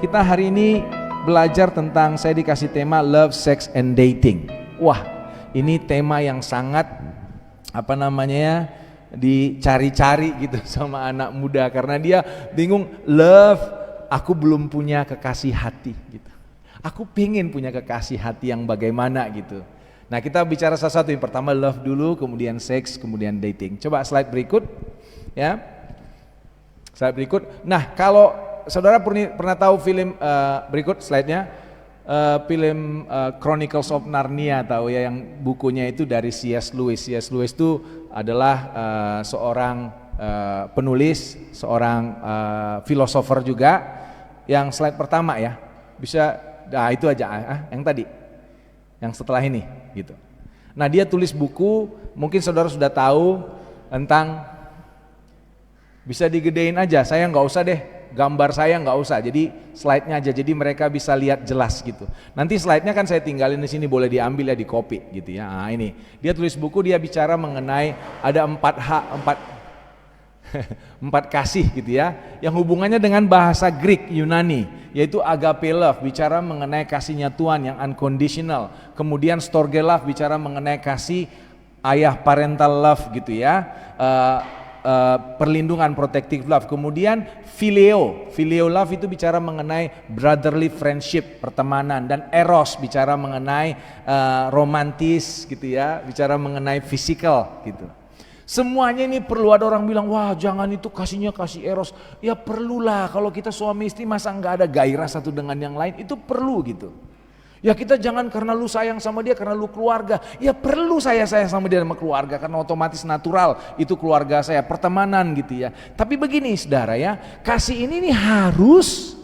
Kita hari ini belajar tentang, saya dikasih tema Love, Sex, and Dating. Wah, ini tema yang sangat dicari-cari gitu sama anak muda, karena dia bingung, love, aku belum punya kekasih hati gitu. Aku pengen punya kekasih hati yang bagaimana gitu. Nah, kita bicara satu-satu. Yang pertama love dulu, kemudian seks, kemudian dating. Coba slide berikut ya. Slide berikut. Nah, kalau saudara pernah tahu film berikut slide-nya, film Chronicles of Narnia, tahu ya, yang bukunya itu dari C.S. Lewis. C.S. Lewis itu adalah seorang penulis, seorang filosofer juga. Yang slide pertama ya, bisa, nah itu aja, yang tadi, yang setelah ini gitu. Nah, dia tulis buku, mungkin saudara sudah tahu tentang, bisa digedein aja, saya nggak usah deh, gambar saya nggak usah, jadi slide-nya aja, jadi mereka bisa lihat jelas gitu. Nanti slide-nya kan saya tinggalin di sini, boleh diambil ya, di copy gitu ya. Nah, ini dia tulis buku, dia bicara mengenai ada empat kasih gitu ya, yang hubungannya dengan bahasa Greek Yunani, yaitu agape love, bicara mengenai kasihnya Tuhan yang unconditional. Kemudian storge love, bicara mengenai kasih ayah, parental love gitu ya. Perlindungan, protective love. Kemudian phileo love itu bicara mengenai brotherly friendship, pertemanan. Dan eros bicara mengenai romantis gitu ya, bicara mengenai physical gitu. Semuanya ini perlu. Ada orang bilang, wah jangan itu kasihnya kasih eros. Ya perlulah, kalau kita suami istri masa nggak ada gairah satu dengan yang lain, itu perlu gitu. Ya kita jangan karena lu sayang sama dia, karena lu keluarga. Ya perlu saya sayang sama dia, sama keluarga, karena otomatis natural itu keluarga saya, pertemanan gitu ya. Tapi begini saudara ya, kasih ini nih harus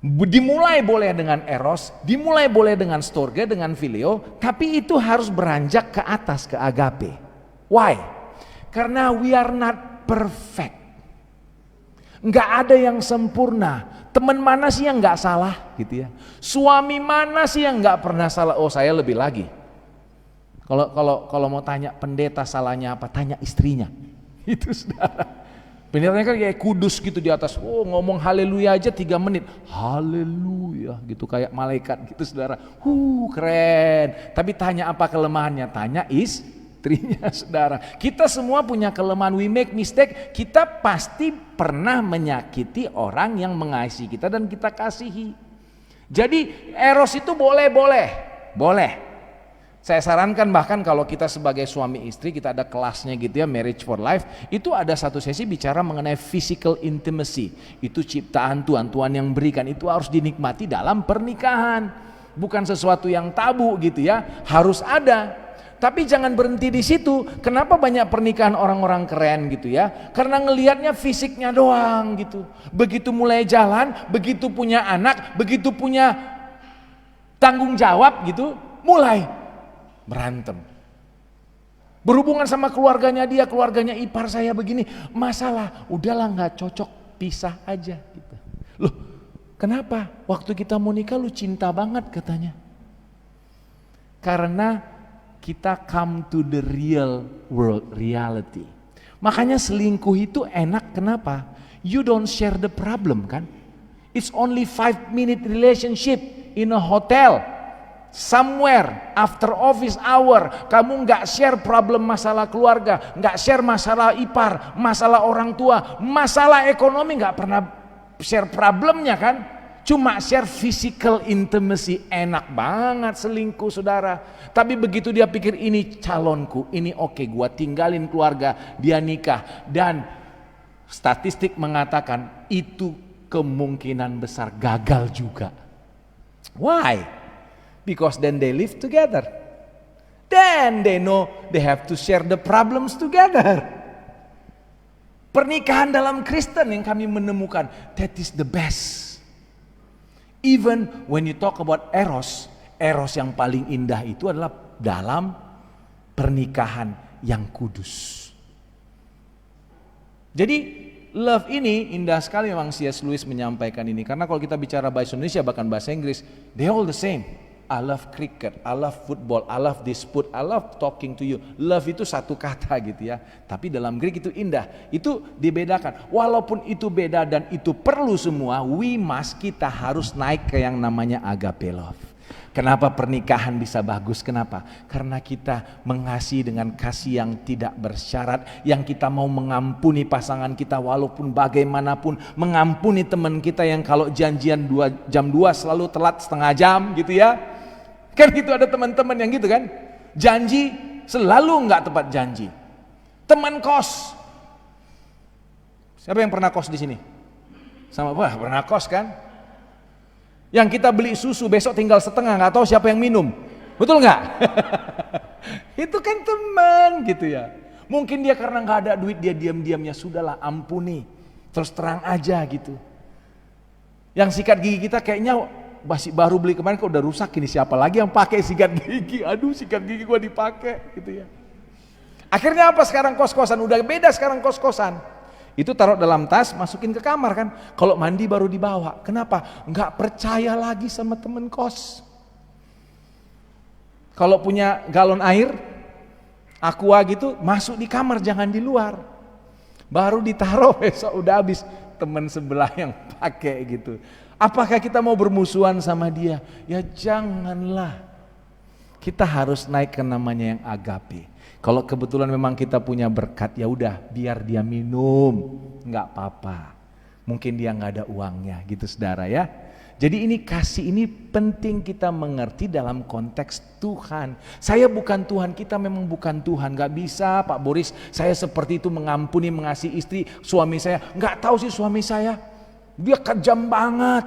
dimulai boleh dengan eros, dimulai boleh dengan storge, dengan phileo, tapi itu harus beranjak ke atas, ke agape. Why? Karena we are not perfect. Nggak ada yang sempurna. Teman mana sih yang nggak salah gitu ya? Suami mana sih yang nggak pernah salah? Oh, saya lebih lagi. Kalau mau tanya pendeta salahnya apa, tanya istrinya. Itu saudara. Pendetanya kan kayak kudus gitu di atas. Oh, ngomong haleluya aja 3 menit. Haleluya gitu, kayak malaikat gitu saudara. Keren. Tapi tanya apa kelemahannya? Tanya istrinya saudara. Kita semua punya kelemahan, we make mistake. Kita pasti pernah menyakiti orang yang mengasihi kita dan kita kasihi. Jadi eros itu boleh. Saya sarankan bahkan kalau kita sebagai suami istri, kita ada kelasnya gitu ya, marriage for life, itu ada satu sesi bicara mengenai physical intimacy. Itu ciptaan Tuhan yang berikan, itu harus dinikmati dalam pernikahan. Bukan sesuatu yang tabu gitu ya, harus ada. Tapi jangan berhenti di situ. Kenapa banyak pernikahan orang-orang keren gitu ya? Karena ngelihatnya fisiknya doang gitu. Begitu mulai jalan, begitu punya anak, begitu punya tanggung jawab gitu, mulai berantem. Berhubungan sama keluarganya dia, keluarganya ipar saya begini, masalah. Udahlah, nggak cocok, pisah aja gitu. Loh, kenapa? Waktu kita mau nikah lu cinta banget katanya. Karena kita come to the real world, reality. Makanya selingkuh itu enak, kenapa? You don't share the problem kan? It's only 5-minute relationship in a hotel, somewhere after office hour. Kamu nggak share problem masalah keluarga, nggak share masalah ipar, masalah orang tua, masalah ekonomi, nggak pernah share problemnya kan? Cuma share physical intimacy. Enak banget selingkuh saudara. Tapi begitu dia pikir ini calonku, ini oke, gua tinggalin keluarga, dia nikah. Dan statistik mengatakan itu kemungkinan besar gagal juga. Why? Because then they live together. Then they know they have to share the problems together. Pernikahan dalam Kristen yang kami menemukan, that is the best. Even when you talk about eros yang paling indah itu adalah dalam pernikahan yang kudus. Jadi love ini indah sekali, memang C.S. Lewis menyampaikan ini. Karena kalau kita bicara bahasa Indonesia bahkan bahasa Inggris, they all the same. I love cricket, I love football, I love this food, I love talking to you. Love itu satu kata gitu ya. Tapi dalam Greek itu indah. Itu dibedakan. Walaupun itu beda dan itu perlu semua, kita harus naik ke yang namanya agape love. Kenapa pernikahan bisa bagus? Kenapa? Karena kita mengasihi dengan kasih yang tidak bersyarat, yang kita mau mengampuni pasangan kita walaupun bagaimanapun, mengampuni teman kita yang kalau janjian jam 2 selalu telat setengah jam gitu ya. Kan gitu, ada teman-teman yang gitu kan, janji selalu nggak tepat janji. Teman kos, siapa yang pernah kos di sini? Sama wah pernah kos kan? Yang kita beli susu besok tinggal setengah, nggak tahu siapa yang minum, betul nggak? Itu kan teman gitu ya. Mungkin dia karena nggak ada duit dia diam-diamnya, sudahlah ampuni, terus terang aja gitu. Yang sikat gigi kita kayaknya masih baru beli kemarin kok udah rusak, ini siapa lagi yang pakai sikat gigi? Aduh sikat gigi gua dipakai gitu ya. Akhirnya apa sekarang kos-kosan udah beda, sekarang kos-kosan. Itu taruh dalam tas, masukin ke kamar kan. Kalau mandi baru dibawa. Kenapa? Nggak percaya lagi sama temen kos. Kalau punya galon air, aqua gitu, masuk di kamar, jangan di luar. Baru ditaruh, besok udah habis temen sebelah yang pakai gitu. Apakah kita mau bermusuhan sama dia? Ya janganlah. Kita harus naik ke namanya yang agape. Kalau kebetulan memang kita punya berkat, ya udah biar dia minum, nggak apa-apa. Mungkin dia nggak ada uangnya, gitu saudara ya. Jadi ini kasih ini penting kita mengerti dalam konteks Tuhan. Saya bukan Tuhan, kita memang bukan Tuhan. Nggak bisa Pak Boris, saya seperti itu mengampuni, mengasihi istri, suami saya. Nggak tahu sih suami saya, dia kejam banget.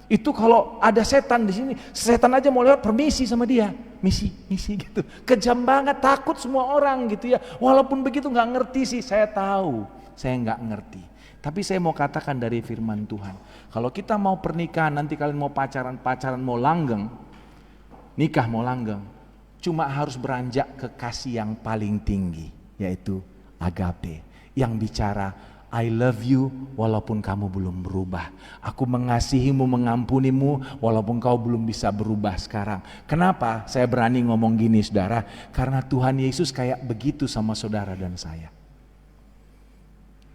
Itu kalau ada setan di sini, setan aja mau lewat permisi sama dia. Misi gitu, kejam banget, takut semua orang gitu ya. Walaupun begitu nggak ngerti sih, saya tahu, saya nggak ngerti. Tapi saya mau katakan dari firman Tuhan, kalau kita mau pernikahan, nanti kalian mau pacaran mau langgeng, nikah mau langgeng, cuma harus beranjak ke kasih yang paling tinggi, yaitu agape, yang bicara I love you walaupun kamu belum berubah. Aku mengasihimu, mengampunimu walaupun kau belum bisa berubah sekarang. Kenapa saya berani ngomong gini saudara? Karena Tuhan Yesus kayak begitu sama saudara dan saya.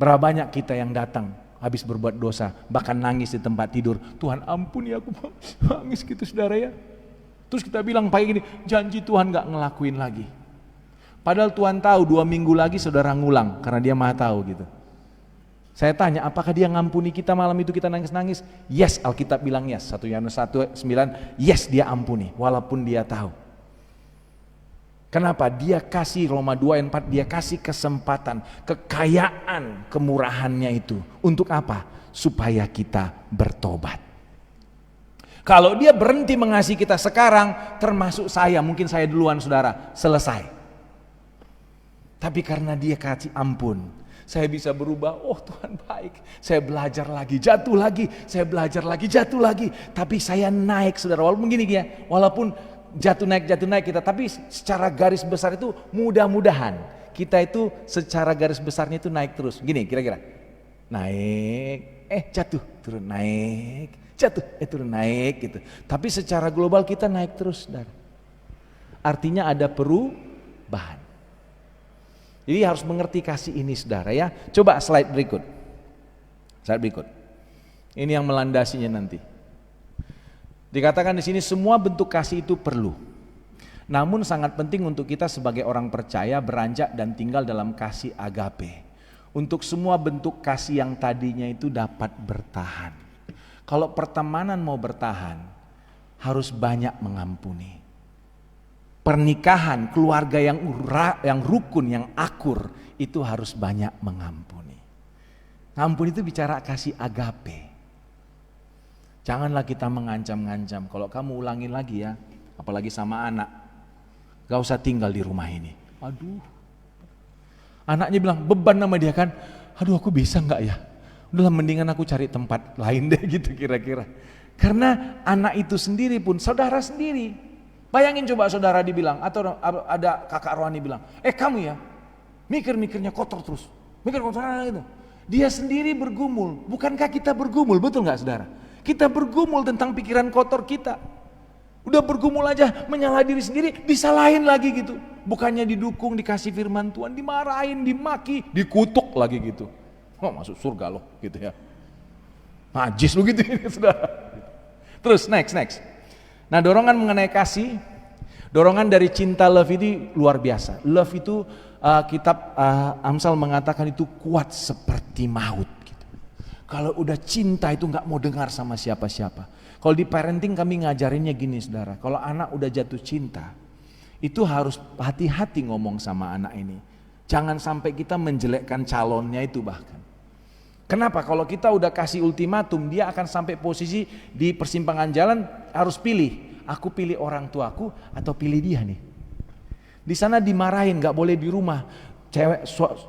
Berapa banyak kita yang datang habis berbuat dosa, bahkan nangis di tempat tidur. Tuhan ampuni aku, nangis gitu saudara ya. Terus kita bilang pagi gini, janji Tuhan gak ngelakuin lagi. Padahal Tuhan tahu 2 minggu lagi saudara ngulang karena dia maha tahu gitu. Saya tanya, apakah dia ngampuni kita malam itu kita nangis-nangis? Yes, Alkitab bilang yes. 1 Yohanes 1:9, yes dia ampuni, walaupun dia tahu. Kenapa? Dia kasih, Roma 2:4, dia kasih kesempatan, kekayaan, kemurahannya itu. Untuk apa? Supaya kita bertobat. Kalau dia berhenti mengasihi kita sekarang, termasuk saya, mungkin saya duluan saudara, selesai. Tapi karena dia kasih ampun, saya bisa berubah. Oh Tuhan baik, saya belajar lagi, jatuh lagi, saya belajar lagi, jatuh lagi. Tapi saya naik saudara, walaupun gini ya, walaupun jatuh naik kita, tapi secara garis besar itu mudah-mudahan kita itu secara garis besarnya itu naik terus. Gini kira-kira, naik, jatuh, turun, naik, jatuh, turun, naik gitu. Tapi secara global kita naik terus saudara. Artinya ada perubahan. Jadi harus mengerti kasih ini saudara ya. Coba slide berikut. Slide berikut. Ini yang melandasinya nanti. Dikatakan di sini semua bentuk kasih itu perlu. Namun sangat penting untuk kita sebagai orang percaya beranjak dan tinggal dalam kasih agape. Untuk semua bentuk kasih yang tadinya itu dapat bertahan. Kalau pertemanan mau bertahan, harus banyak mengampuni. Pernikahan, keluarga yang rukun, yang akur, itu harus banyak mengampuni. Ngampuni itu bicara kasih agape. Janganlah kita mengancam-ngancam. Kalau kamu ulangin lagi ya, apalagi sama anak, gak usah tinggal di rumah ini. Aduh, anaknya bilang beban sama dia kan. Aduh aku bisa gak ya? Udahlah mendingan aku cari tempat lain deh gitu kira-kira. Karena anak itu sendiri pun, saudara sendiri. Bayangin coba saudara dibilang, atau ada kakak rohani bilang, kamu ya, mikir-mikirnya kotor terus, mikir kotor gitu. Dia sendiri bergumul, bukankah kita bergumul, betul gak saudara? Kita bergumul tentang pikiran kotor kita. Udah bergumul aja, menyalah diri sendiri, disalahin lagi gitu. Bukannya didukung, dikasih firman Tuhan, dimarahin, dimaki, dikutuk lagi gitu. Oh, masuk surga loh gitu ya. Najis begitu ini saudara. Terus next. Nah, dorongan mengenai kasih, dorongan dari cinta love ini luar biasa. Love itu kitab Amsal mengatakan itu kuat seperti maut gitu. Kalau udah cinta itu nggak mau dengar sama siapa-siapa. Kalau di parenting kami ngajarinnya gini saudara, kalau anak udah jatuh cinta, itu harus hati-hati ngomong sama anak ini. Jangan sampai kita menjelekkan calonnya itu bahkan. Kenapa? Kalau kita udah kasih ultimatum, dia akan sampai posisi di persimpangan jalan harus pilih. Aku pilih orang tuaku atau pilih dia nih. Di sana dimarahin, gak boleh di rumah.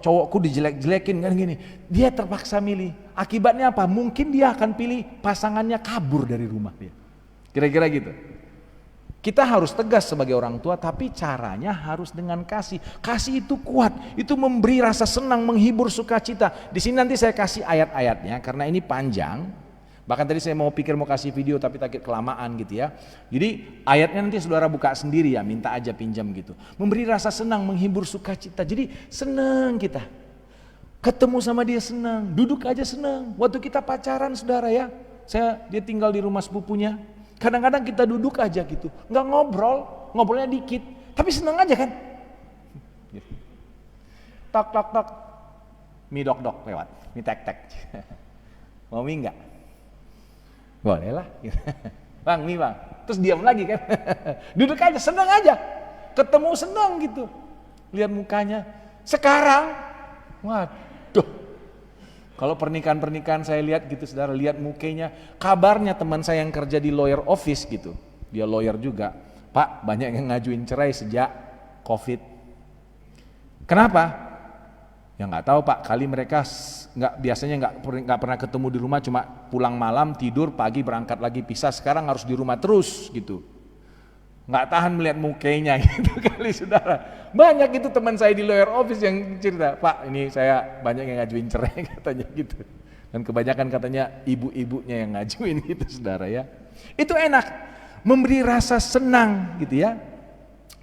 Cowokku dijelek-jelekin kan gini. Dia terpaksa milih. Akibatnya apa? Mungkin dia akan pilih pasangannya kabur dari rumah dia. Kira-kira gitu. Kita harus tegas sebagai orang tua, tapi caranya harus dengan kasih. Kasih itu kuat, itu memberi rasa senang, menghibur sukacita. Di sini nanti saya kasih ayat-ayatnya karena ini panjang. Bahkan tadi saya mau kasih video tapi takut kelamaan gitu ya. Jadi ayatnya nanti saudara buka sendiri ya, minta aja pinjam gitu. Memberi rasa senang, menghibur sukacita. Jadi senang kita. Ketemu sama dia senang, duduk aja senang. Waktu kita pacaran saudara ya, dia tinggal di rumah sepupunya. Kadang-kadang kita duduk aja gitu, nggak ngobrolnya dikit, tapi senang aja kan. Tok, mie dok lewat, mie tek. Mau mie nggak? Boleh lah. Bang, mie bang. Terus diam lagi kan. Duduk aja, senang aja. Ketemu senang gitu. Lihat mukanya. Sekarang, waduh. Kalau pernikahan saya lihat gitu saudara, lihat mukanya. Kabarnya teman saya yang kerja di lawyer office gitu. Dia lawyer juga. Pak, banyak yang ngajuin cerai sejak COVID. Kenapa? Ya nggak tahu Pak, kali mereka biasanya nggak pernah ketemu di rumah, cuma pulang malam tidur, pagi berangkat lagi pisah. Sekarang harus di rumah terus gitu, nggak tahan melihat mukanya gitu kali saudara. Banyak itu teman saya di lawyer office yang cerita, Pak ini saya banyak yang ngajuin cerai katanya gitu. Dan kebanyakan katanya ibu-ibunya yang ngajuin gitu saudara ya. Itu enak, memberi rasa senang gitu ya.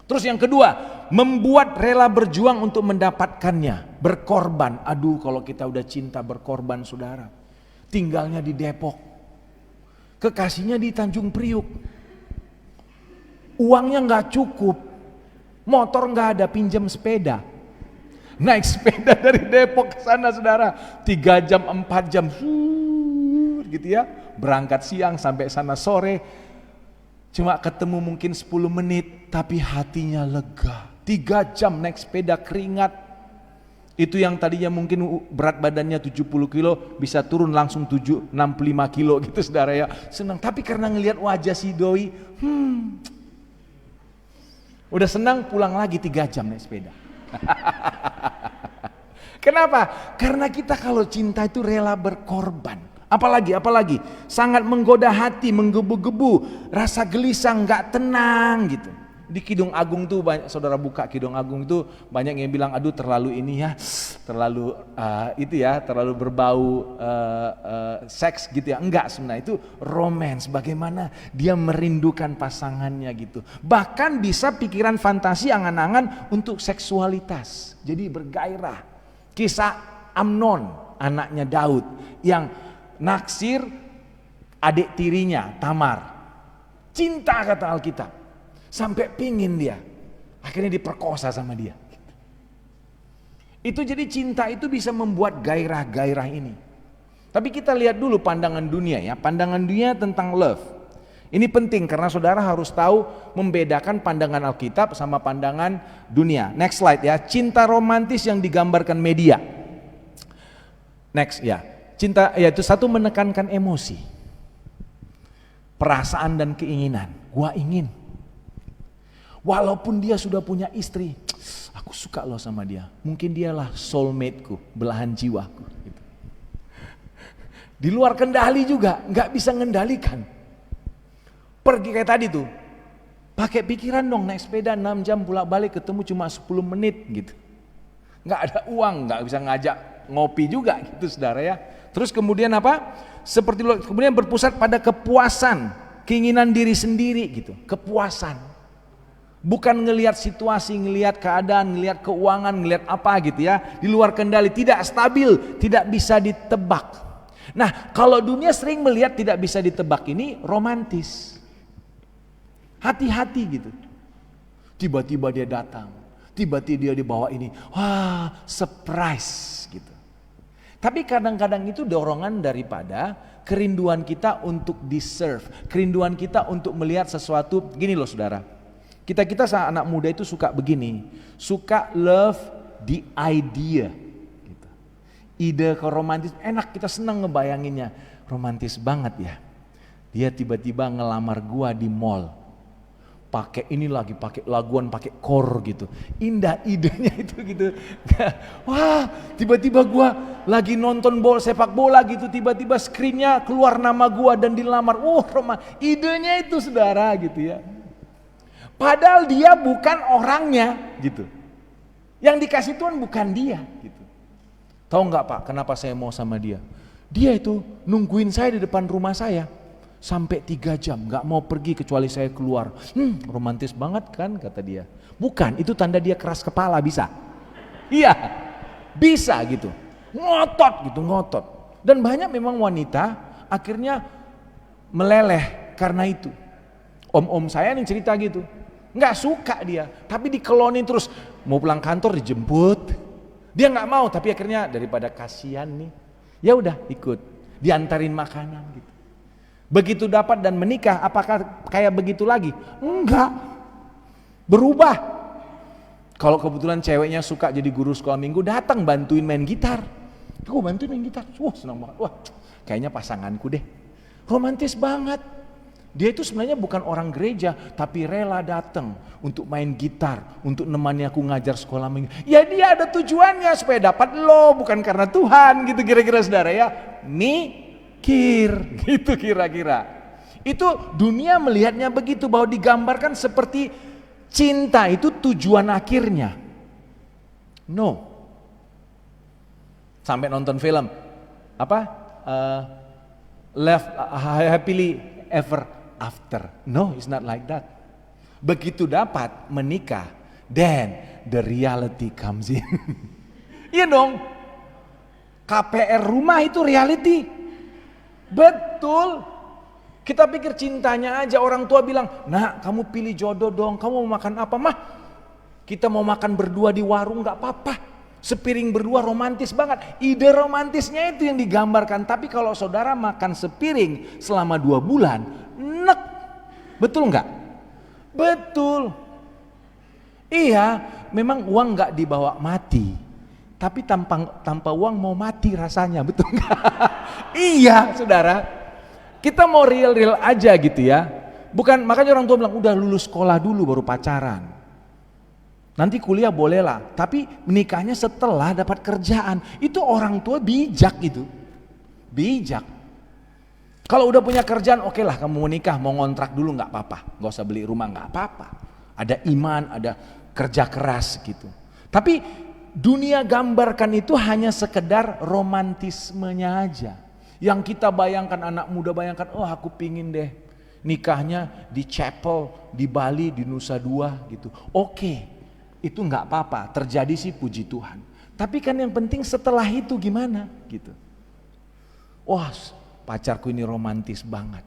Terus yang kedua, membuat rela berjuang untuk mendapatkannya, berkorban. Aduh kalau kita udah cinta berkorban saudara. Tinggalnya di Depok, kekasihnya di Tanjung Priuk. Uangnya nggak cukup, motor nggak ada, pinjam sepeda. Naik sepeda dari Depok ke sana saudara, 3 jam 4 jam, gitu ya. Berangkat siang sampai sana sore. Cuma ketemu mungkin 10 menit, tapi hatinya lega. 3 jam naik sepeda keringat. Itu yang tadinya mungkin berat badannya 70 kilo, bisa turun langsung 65 kilo gitu saudara ya. Senang, tapi karena ngelihat wajah si doi, udah senang pulang lagi 3 jam naik sepeda. Kenapa? Karena kita kalau cinta itu rela berkorban. Apalagi sangat menggoda hati, menggebu-gebu, rasa gelisah, nggak tenang gitu. Di Kidung Agung tuh banyak, saudara buka Kidung Agung itu banyak yang bilang aduh terlalu ini ya, terlalu terlalu berbau seks gitu ya. Enggak, sebenarnya itu romance, bagaimana dia merindukan pasangannya gitu. Bahkan bisa pikiran fantasi angan-angan untuk seksualitas. Jadi bergairah. Kisah Amnon, anaknya Daud yang naksir adik tirinya Tamar. Cinta kata Alkitab. Sampai pingin dia. Akhirnya diperkosa sama dia. Itu jadi cinta itu bisa membuat gairah-gairah ini. Tapi kita lihat dulu pandangan dunia ya. Pandangan dunia tentang love. Ini penting karena saudara harus tahu membedakan pandangan Alkitab sama pandangan dunia. Next slide ya. Cinta romantis yang digambarkan media. Next ya. Cinta yaitu satu, menekankan emosi, perasaan dan keinginan. Gua ingin, walaupun dia sudah punya istri, aku suka loh sama dia. Mungkin dialah soulmate-ku, belahan jiwaku. Gitu. Di luar kendali juga, nggak bisa ngendalikan. Pergi kayak tadi tuh, pakai pikiran dong, naik sepeda 6 jam pulang balik, ketemu cuma 10 menit gitu. Nggak ada uang, nggak bisa ngajak ngopi juga gitu saudara ya. Terus kemudian apa? Kemudian berpusat pada kepuasan keinginan diri sendiri gitu, kepuasan. Bukan ngelihat situasi, ngelihat keadaan, ngelihat keuangan, ngelihat apa gitu ya, di luar kendali, tidak stabil, tidak bisa ditebak. Nah, kalau dunia sering melihat tidak bisa ditebak ini romantis. Hati-hati gitu. Tiba-tiba dia datang, tiba-tiba dia dibawa ini, wah, surprise gitu. Tapi kadang-kadang itu dorongan daripada kerinduan kita untuk deserve, kerinduan kita untuk melihat sesuatu. Gini loh saudara, kita saat anak muda itu suka begini, suka love the idea gitu. Ide ke romantis, enak, kita senang ngebayanginnya, romantis banget ya. Dia tiba-tiba ngelamar gua di mall, pakai ini lagi, pakai laguan, pakai core gitu, indah idenya itu gitu. Wah, tiba-tiba gua lagi nonton sepak bola gitu, tiba-tiba screennya keluar nama gua dan dilamar. Idenya itu saudara gitu ya. Padahal dia bukan orangnya gitu. Yang dikasih Tuhan bukan dia gitu. Tahu nggak Pak, kenapa saya mau sama dia? Dia itu nungguin saya di depan rumah saya sampai 3 jam, gak mau pergi kecuali saya keluar. Romantis banget kan, kata dia. Bukan, itu tanda dia keras kepala, bisa. Iya, bisa gitu. Ngotot. Dan banyak memang wanita akhirnya meleleh karena itu. Om-om saya nih cerita gitu, gak suka dia, tapi dikelonin terus. Mau pulang kantor dijemput, dia gak mau, tapi akhirnya daripada kasihan nih, ya udah ikut, diantarin makanan gitu. Begitu dapat dan menikah, apakah kayak begitu lagi? Enggak, berubah. Kalau kebetulan ceweknya suka jadi guru sekolah minggu, datang bantuin main gitar. Gue bantuin main gitar, senang banget. Wah, kayaknya pasanganku deh. Romantis banget. Dia itu sebenarnya bukan orang gereja, tapi rela datang untuk main gitar, untuk nemani aku ngajar sekolah minggu. Ya dia ada tujuannya supaya dapat lo, bukan karena Tuhan gitu kira-kira saudara ya. Gitu kira-kira. Itu dunia melihatnya begitu, bahwa digambarkan seperti cinta itu tujuan akhirnya. No. Sampai nonton film apa? Live happily ever after. No, it's not like that. Begitu dapat menikah, then the reality comes in. Iya dong. KPR rumah itu reality. Betul. Kita pikir cintanya aja, orang tua bilang, "Nak, kamu pilih jodoh dong, kamu mau makan apa?" "Mah, kita mau makan berdua di warung, gak apa-apa. Sepiring berdua, romantis banget." Ide romantisnya itu yang digambarkan. Tapi kalau saudara makan sepiring selama 2 bulan, nek. Betul gak? Betul. Iya, memang uang gak dibawa mati. Tapi tanpa uang mau mati rasanya, betul nggak? Iya, saudara. Kita mau real aja gitu ya. Bukan, makanya orang tua bilang udah lulus sekolah dulu baru pacaran. Nanti kuliah bolehlah, tapi menikahnya setelah dapat kerjaan. Itu orang tua bijak itu. Bijak. Kalau udah punya kerjaan, oke lah kamu mau nikah, mau ngontrak dulu nggak apa-apa. Nggak usah beli rumah, nggak apa-apa. Ada iman, ada kerja keras gitu. Tapi dunia gambarkan itu hanya sekedar romantismenya aja. Yang kita bayangkan, anak muda bayangkan, oh aku pingin deh nikahnya di chapel, di Bali, di Nusa Dua gitu. Oke, itu nggak apa-apa, terjadi sih puji Tuhan. Tapi kan yang penting setelah itu gimana gitu. Wah, pacarku ini romantis banget.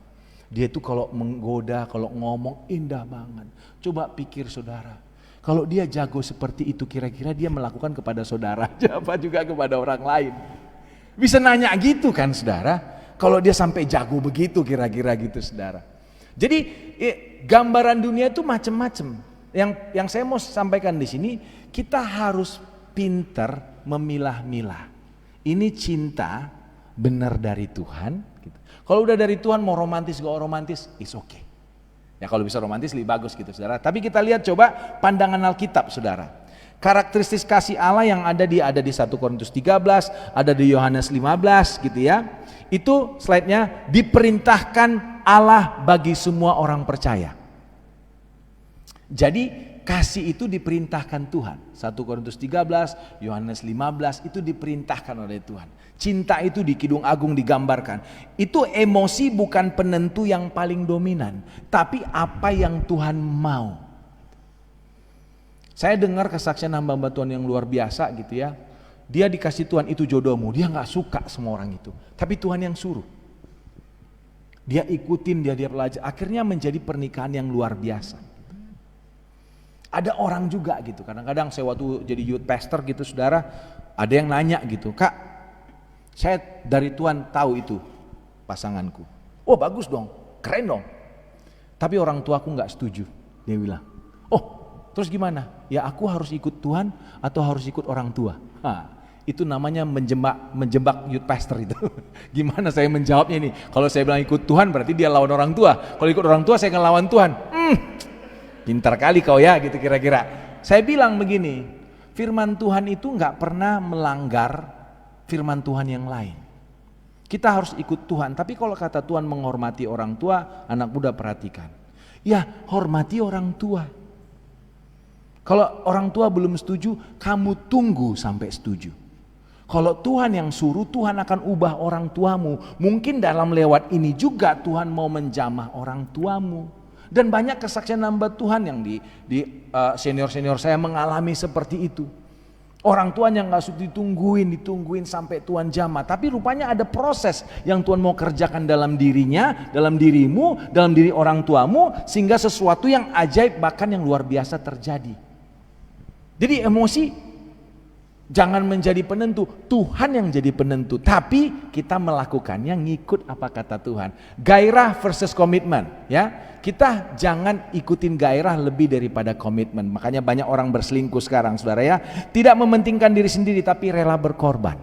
Dia tuh kalau menggoda, kalau ngomong indah banget. Coba pikir saudara. Kalau dia jago seperti itu, kira-kira dia melakukan kepada saudara aja apa juga kepada orang lain? Bisa nanya gitu kan saudara? Kalau dia sampai jago begitu kira-kira gitu saudara. Jadi gambaran dunia itu macam-macam. Yang saya mau sampaikan di sini, kita harus pinter memilah-milah. Ini cinta benar dari Tuhan. Gitu. Kalau udah dari Tuhan mau romantis gak romantis, it's okay. Ya kalau bisa romantis lebih bagus gitu saudara. Tapi kita lihat coba pandangan Alkitab saudara. Karakteristik kasih Allah yang ada di 1 Korintus 13, ada di Yohanes 15 gitu ya. Itu slide-nya, diperintahkan Allah bagi semua orang percaya. Jadi Kasih itu diperintahkan Tuhan. 1 Korintus 13, Yohanes 15 itu diperintahkan oleh Tuhan. Cinta itu di Kidung Agung digambarkan. Itu emosi bukan penentu yang paling dominan, tapi apa yang Tuhan mau. Saya dengar kesaksian hamba-hamba Tuhan yang luar biasa gitu ya. Dia dikasih Tuhan itu jodohmu, dia gak suka sama orang itu. Tapi Tuhan yang suruh. Dia ikutin, dia belajar. Akhirnya menjadi pernikahan yang luar biasa. Ada orang juga gitu, kadang-kadang saya waktu jadi youth pastor gitu saudara, ada yang nanya gitu, Kak, saya dari Tuhan tahu itu pasanganku. Oh bagus dong, keren dong. Tapi orang tuaku gak setuju, dia bilang. Oh terus gimana? Ya aku harus ikut Tuhan atau harus ikut orang tua? Itu namanya menjebak youth pastor itu. Gimana saya menjawabnya ini? Kalau saya bilang ikut Tuhan berarti dia lawan orang tua. Kalau ikut orang tua saya akan lawan Tuhan. Pintar kali kau ya gitu kira-kira. Saya bilang begini, firman Tuhan itu gak pernah melanggar firman Tuhan yang lain. Kita harus ikut Tuhan, tapi kalau kata Tuhan menghormati orang tua, anak muda perhatikan. Ya hormati orang tua. Kalau orang tua belum setuju, kamu tunggu sampai setuju. Kalau Tuhan yang suruh, Tuhan akan ubah orang tuamu. Mungkin dalam lewat ini juga Tuhan mau menjamah orang tuamu. Dan banyak kesaksian hamba Tuhan yang di senior-senior saya mengalami seperti itu. Orang tuanya gak suka ditungguin sampai Tuhan jamah. Tapi rupanya ada proses yang Tuhan mau kerjakan dalam dirinya, dalam dirimu, dalam diri orang tuamu. Sehingga sesuatu yang ajaib bahkan yang luar biasa terjadi. Jadi emosi jangan menjadi penentu, Tuhan yang jadi penentu. Tapi kita melakukannya ngikut apa kata Tuhan. Gairah versus komitmen, ya. Kita jangan ikutin gairah lebih daripada komitmen. Makanya banyak orang berselingkuh sekarang, saudara ya. Tidak mementingkan diri sendiri tapi rela berkorban.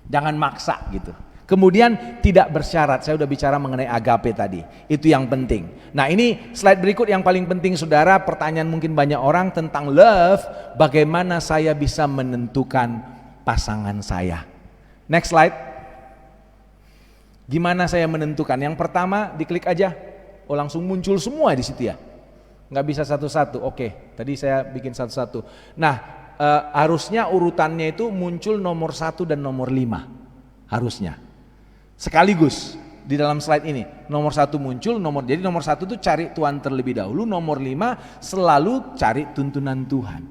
Jangan maksa gitu. Kemudian tidak bersyarat. Saya udah bicara mengenai agape tadi. Itu yang penting. Nah ini slide berikut yang paling penting saudara. Pertanyaan mungkin banyak orang tentang love. Bagaimana saya bisa menentukan pasangan saya. Next slide. Gimana saya menentukan? Yang pertama diklik aja. Oh langsung muncul semua di situ ya. Nggak bisa satu-satu. Oke, tadi saya bikin satu-satu. Nah harusnya urutannya itu muncul nomor 1 dan nomor 5. Harusnya. Sekaligus di dalam slide ini nomor 1 muncul, jadi nomor 1 itu cari Tuhan terlebih dahulu, nomor 5 selalu cari tuntunan Tuhan.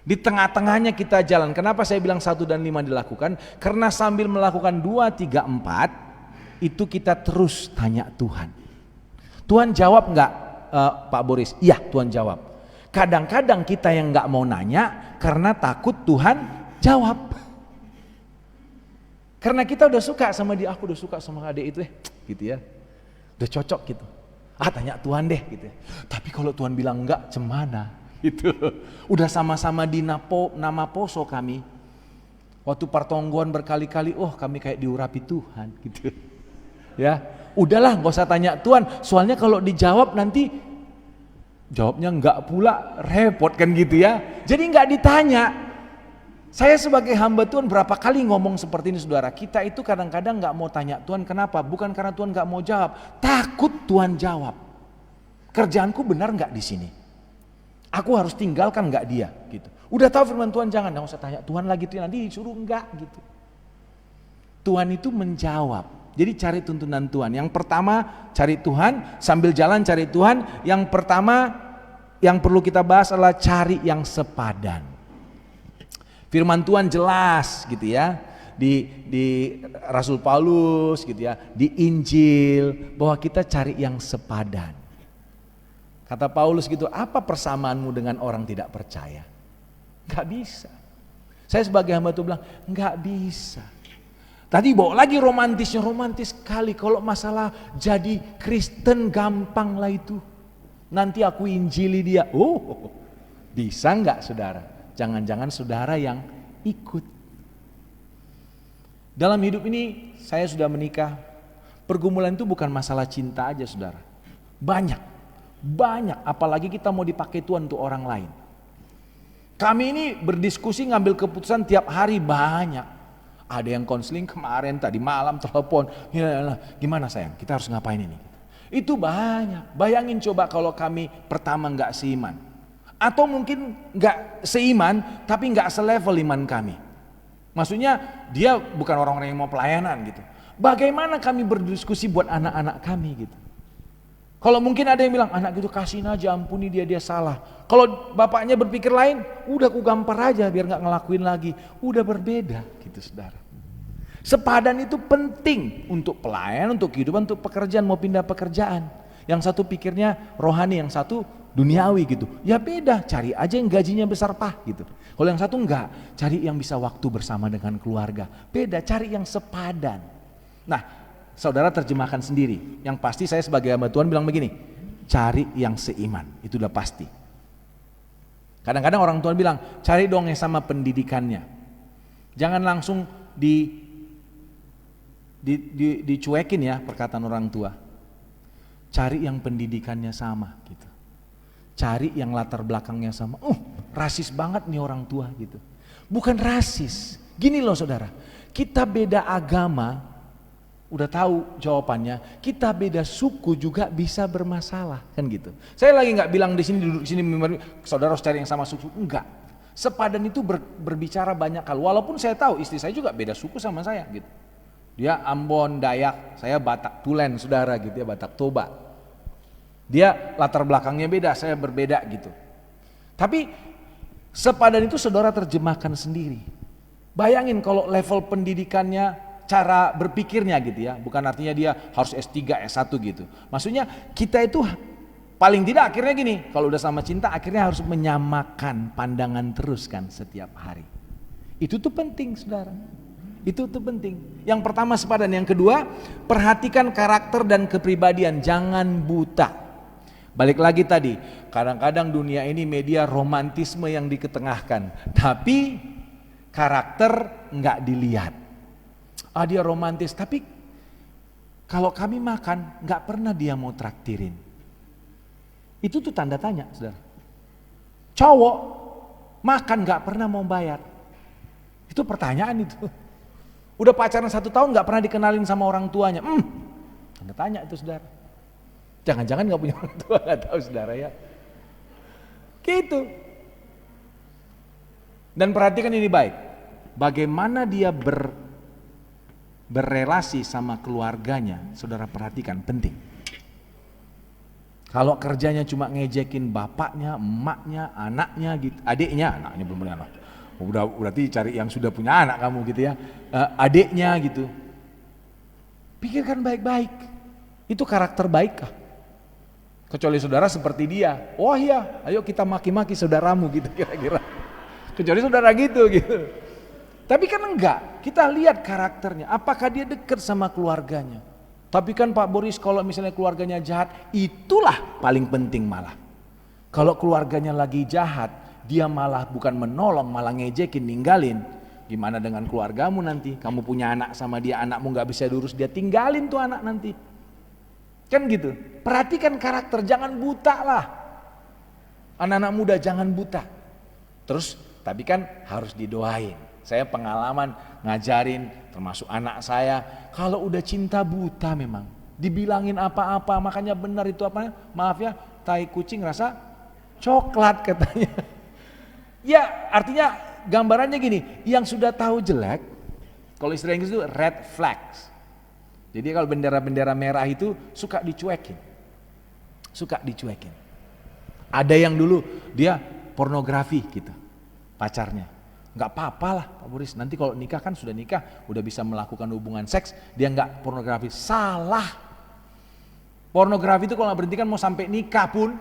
Di tengah-tengahnya kita jalan. Kenapa saya bilang 1 dan 5 dilakukan? Karena sambil melakukan 2, 3, 4 itu kita terus tanya Tuhan. Tuhan jawab enggak Pak Boris? Iya Tuhan jawab. Kadang-kadang kita yang enggak mau nanya karena takut Tuhan jawab. Karena kita udah suka sama dia, aku udah suka sama adik itu gitu ya. Udah cocok gitu. Tanya Tuhan deh gitu ya. Tapi kalau Tuhan bilang enggak, cemana? Gitu. Udah sama-sama di nama poso kami. Waktu pertongguan berkali-kali, kami kayak diurapi Tuhan gitu. Ya, udahlah nggak usah tanya Tuhan. Soalnya kalau dijawab nanti jawabnya enggak pula, repot kan gitu ya. Jadi enggak ditanya. Saya sebagai hamba Tuhan berapa kali ngomong seperti ini saudara. Kita itu kadang-kadang gak mau tanya Tuhan kenapa. Bukan karena Tuhan gak mau jawab. Takut Tuhan jawab. Kerjaanku benar gak di sini. Aku harus tinggalkan gak dia gitu. Udah tahu firman Tuhan jangan usah tanya Tuhan lagi tuh nanti disuruh enggak gitu. Tuhan itu menjawab. Jadi cari tuntunan Tuhan. Yang pertama cari Tuhan. Sambil jalan cari Tuhan. Yang pertama yang perlu kita bahas adalah cari yang sepadan. Firman Tuhan jelas gitu ya di Rasul Paulus gitu ya, di Injil bahwa kita cari yang sepadan. Kata Paulus gitu, apa persamaanmu dengan orang tidak percaya? Gak bisa. Saya sebagai hamba Tuhan bilang gak bisa. Tadi bawa lagi romantis sekali. Kalau masalah jadi Kristen gampang lah itu. Nanti aku injili dia. Bisa gak saudara? Jangan-jangan saudara yang ikut. Dalam hidup ini saya sudah menikah. Pergumulan itu bukan masalah cinta aja saudara. Banyak. Apalagi kita mau dipakai Tuhan untuk orang lain. Kami ini berdiskusi ngambil keputusan tiap hari banyak. Ada yang konseling kemarin tadi malam telepon. Gimana sayang kita harus ngapain ini? Itu banyak. Bayangin coba kalau kami pertama nggak seiman. Atau mungkin nggak seiman tapi nggak selevel iman kami. Maksudnya dia bukan orang-orang yang mau pelayanan gitu. Bagaimana kami berdiskusi buat anak-anak kami gitu. Kalau mungkin ada yang bilang, anak gitu kasihin aja, ampuni dia salah. Kalau bapaknya berpikir lain, udah aku gampar aja biar gak ngelakuin lagi. Udah berbeda gitu saudara. Sepadan itu penting untuk pelayan, untuk kehidupan, untuk pekerjaan, mau pindah pekerjaan. Yang satu pikirnya rohani, yang satu duniawi gitu. Ya beda, cari aja yang gajinya besar gitu. Kalau yang satu enggak, cari yang bisa waktu bersama dengan keluarga. Beda, cari yang sepadan. Nah, saudara terjemahkan sendiri. Yang pasti saya sebagai hamba Tuhan bilang begini, cari yang seiman, itu udah pasti. Kadang-kadang orang Tuhan bilang, cari dong yang sama pendidikannya. Jangan langsung dicuekin ya perkataan orang tua. Cari yang pendidikannya sama gitu. Cari yang latar belakangnya sama. Rasis banget nih orang tua gitu. Bukan rasis. Gini loh saudara, kita beda agama, udah tahu jawabannya, kita beda suku juga bisa bermasalah kan gitu. Saya lagi nggak bilang di sini duduk di sini saudara harus cari yang sama suku, enggak. Sepadan itu berbicara banyak hal. Walaupun saya tahu istri saya juga beda suku sama saya gitu. Dia Ambon, Dayak, saya Batak Tulen saudara gitu ya, Batak Toba. Dia latar belakangnya beda, saya berbeda gitu. Tapi sepadan itu saudara terjemahkan sendiri. Bayangin kalau level pendidikannya, cara berpikirnya gitu ya, bukan artinya dia harus S3, S1 gitu. Maksudnya kita itu paling tidak akhirnya gini, kalau udah sama cinta akhirnya harus menyamakan pandangan terus kan setiap hari. Itu tuh penting saudara, itu tuh penting. Yang pertama sepadan, yang kedua perhatikan karakter dan kepribadian, jangan buta. Balik lagi tadi, kadang-kadang dunia ini media romantisme yang diketengahkan, tapi karakter nggak dilihat. Dia romantis, tapi kalau kami makan nggak pernah dia mau traktirin. Itu tuh tanda tanya saudara. Cowok makan nggak pernah mau bayar. Itu pertanyaan itu. Udah pacaran 1 tahun nggak pernah dikenalin sama orang tuanya. Tanda tanya itu saudara. Jangan-jangan nggak punya orang tua, nggak tahu saudara ya. Gitu. Dan perhatikan ini baik. Bagaimana dia berrelasi sama keluarganya, saudara perhatikan, penting. Kalau kerjanya cuma ngejekin bapaknya, emaknya, anaknya gitu, adiknya, anaknya belum punya anak. Berarti cari yang sudah punya anak kamu gitu ya. Adiknya gitu. Pikirkan baik-baik. Itu karakter baik kah? Kecuali saudara seperti dia. Oh iya, ayo kita maki-maki saudaramu gitu kira-kira. Kecuali saudara gitu. Tapi kan enggak, kita lihat karakternya, apakah dia dekat sama keluarganya. Tapi kan Pak Boris kalau misalnya keluarganya jahat, itulah paling penting malah. Kalau keluarganya lagi jahat, dia malah bukan menolong, malah ngejekin, ninggalin. Gimana dengan keluargamu nanti? Kamu punya anak sama dia, anakmu gak bisa diurus, dia tinggalin tuh anak nanti. Kan gitu, perhatikan karakter, jangan buta lah. Anak-anak muda jangan buta. Terus, tapi kan harus didoain. Saya pengalaman ngajarin termasuk anak saya, kalau udah cinta buta memang dibilangin apa-apa, makanya benar itu apa, maaf ya, tai kucing rasa coklat katanya. Ya artinya gambarannya gini, yang sudah tahu jelek, kalau istilah Inggris itu red flags. Jadi kalau bendera-bendera merah itu suka dicuekin. Ada yang dulu dia pornografi gitu, pacarnya. Nggak apa-apa lah Pak Boris, nanti kalau nikah kan sudah nikah, udah bisa melakukan hubungan seks, dia nggak pornografi. Salah. Pornografi itu kalau nggak berhenti kan mau sampai nikah pun,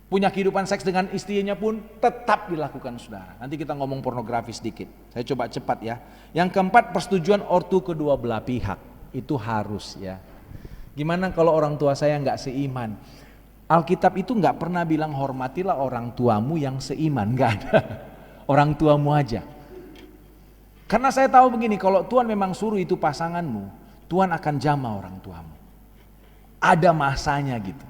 punya kehidupan seks dengan istrinya pun tetap dilakukan saudara. Nanti kita ngomong pornografi sedikit, saya coba cepat ya. Yang keempat, persetujuan ortu kedua belah pihak, itu harus ya. Gimana kalau orang tua saya nggak seiman? Alkitab itu nggak pernah bilang hormatilah orang tuamu yang seiman, nggak ada. Orang tuamu aja. Karena saya tahu begini, kalau Tuhan memang suruh itu pasanganmu, Tuhan akan jamah orang tuamu. Ada masanya gitu.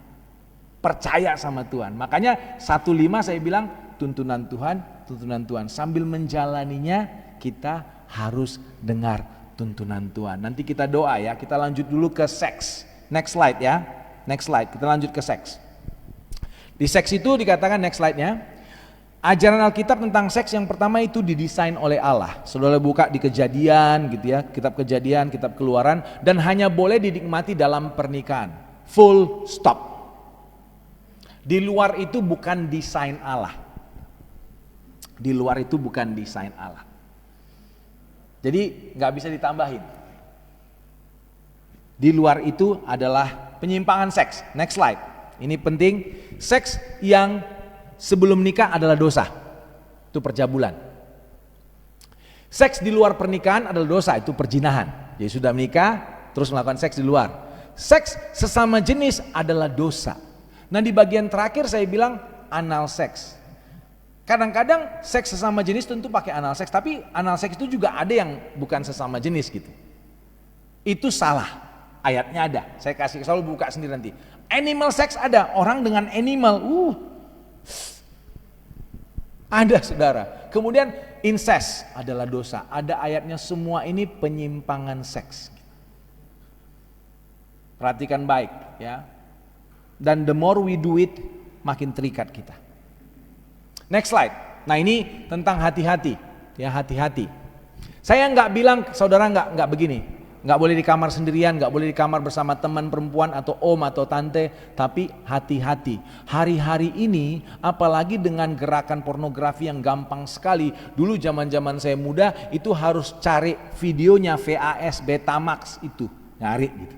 Percaya sama Tuhan. Makanya 1:5 saya bilang tuntunan Tuhan. Sambil menjalaninya kita harus dengar tuntunan Tuhan. Nanti kita doa ya, kita lanjut dulu ke seks. Next slide ya. Next slide. Kita lanjut ke seks. Di seks itu dikatakan, next slide-nya, ajaran Alkitab tentang seks yang pertama itu didesain oleh Allah. Saudara buka di Kejadian gitu ya, kitab Kejadian, kitab Keluaran, dan hanya boleh dinikmati dalam pernikahan. Full stop. Di luar itu bukan desain Allah. Di luar itu bukan desain Allah. Jadi nggak bisa ditambahin. Di luar itu adalah penyimpangan seks. Next slide. Ini penting. Seks yang sebelum nikah adalah dosa. Itu percabulan. Seks di luar pernikahan adalah dosa. Itu perzinahan. Jadi sudah menikah terus melakukan seks di luar. Seks sesama jenis adalah dosa. Nah di bagian terakhir saya bilang anal seks. Kadang-kadang seks sesama jenis tentu pakai anal seks. Tapi anal seks itu juga ada yang bukan sesama jenis gitu. Itu salah. Ayatnya ada, saya kasih selalu buka sendiri nanti. Animal sex ada, orang dengan animal, ada saudara. Kemudian incest adalah dosa, ada ayatnya, semua ini penyimpangan seks. Perhatikan baik ya. Dan the more we do it, makin terikat kita. Next slide. Nah ini tentang hati-hati, ya hati-hati. Saya nggak bilang saudara nggak begini. Nggak boleh di kamar sendirian, nggak boleh di kamar bersama teman perempuan atau om atau tante, tapi hati-hati. Hari-hari ini, apalagi dengan gerakan pornografi yang gampang sekali. Dulu zaman-zaman saya muda itu harus cari videonya VHS, Betamax itu, nyari gitu.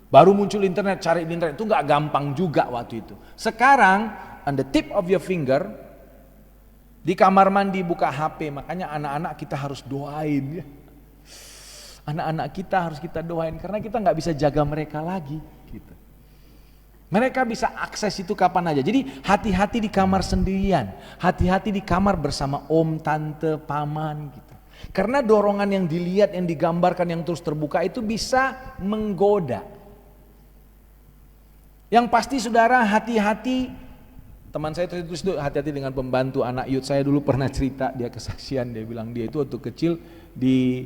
Baru muncul internet, cari di internet itu nggak gampang juga waktu itu. Sekarang, on the tip of your finger, di kamar mandi buka HP, makanya anak-anak kita harus doain ya. Anak-anak kita harus kita doain karena kita nggak bisa jaga mereka lagi gitu. Mereka bisa akses itu kapan aja. Jadi hati-hati di kamar sendirian, hati-hati di kamar bersama om, tante, paman gitu. Karena dorongan yang dilihat, yang digambarkan, yang terus terbuka itu bisa menggoda. Yang pasti saudara hati-hati. Teman saya terus hati-hati dengan pembantu anak youth saya dulu pernah cerita, dia kesaksian, dia bilang dia itu waktu kecil di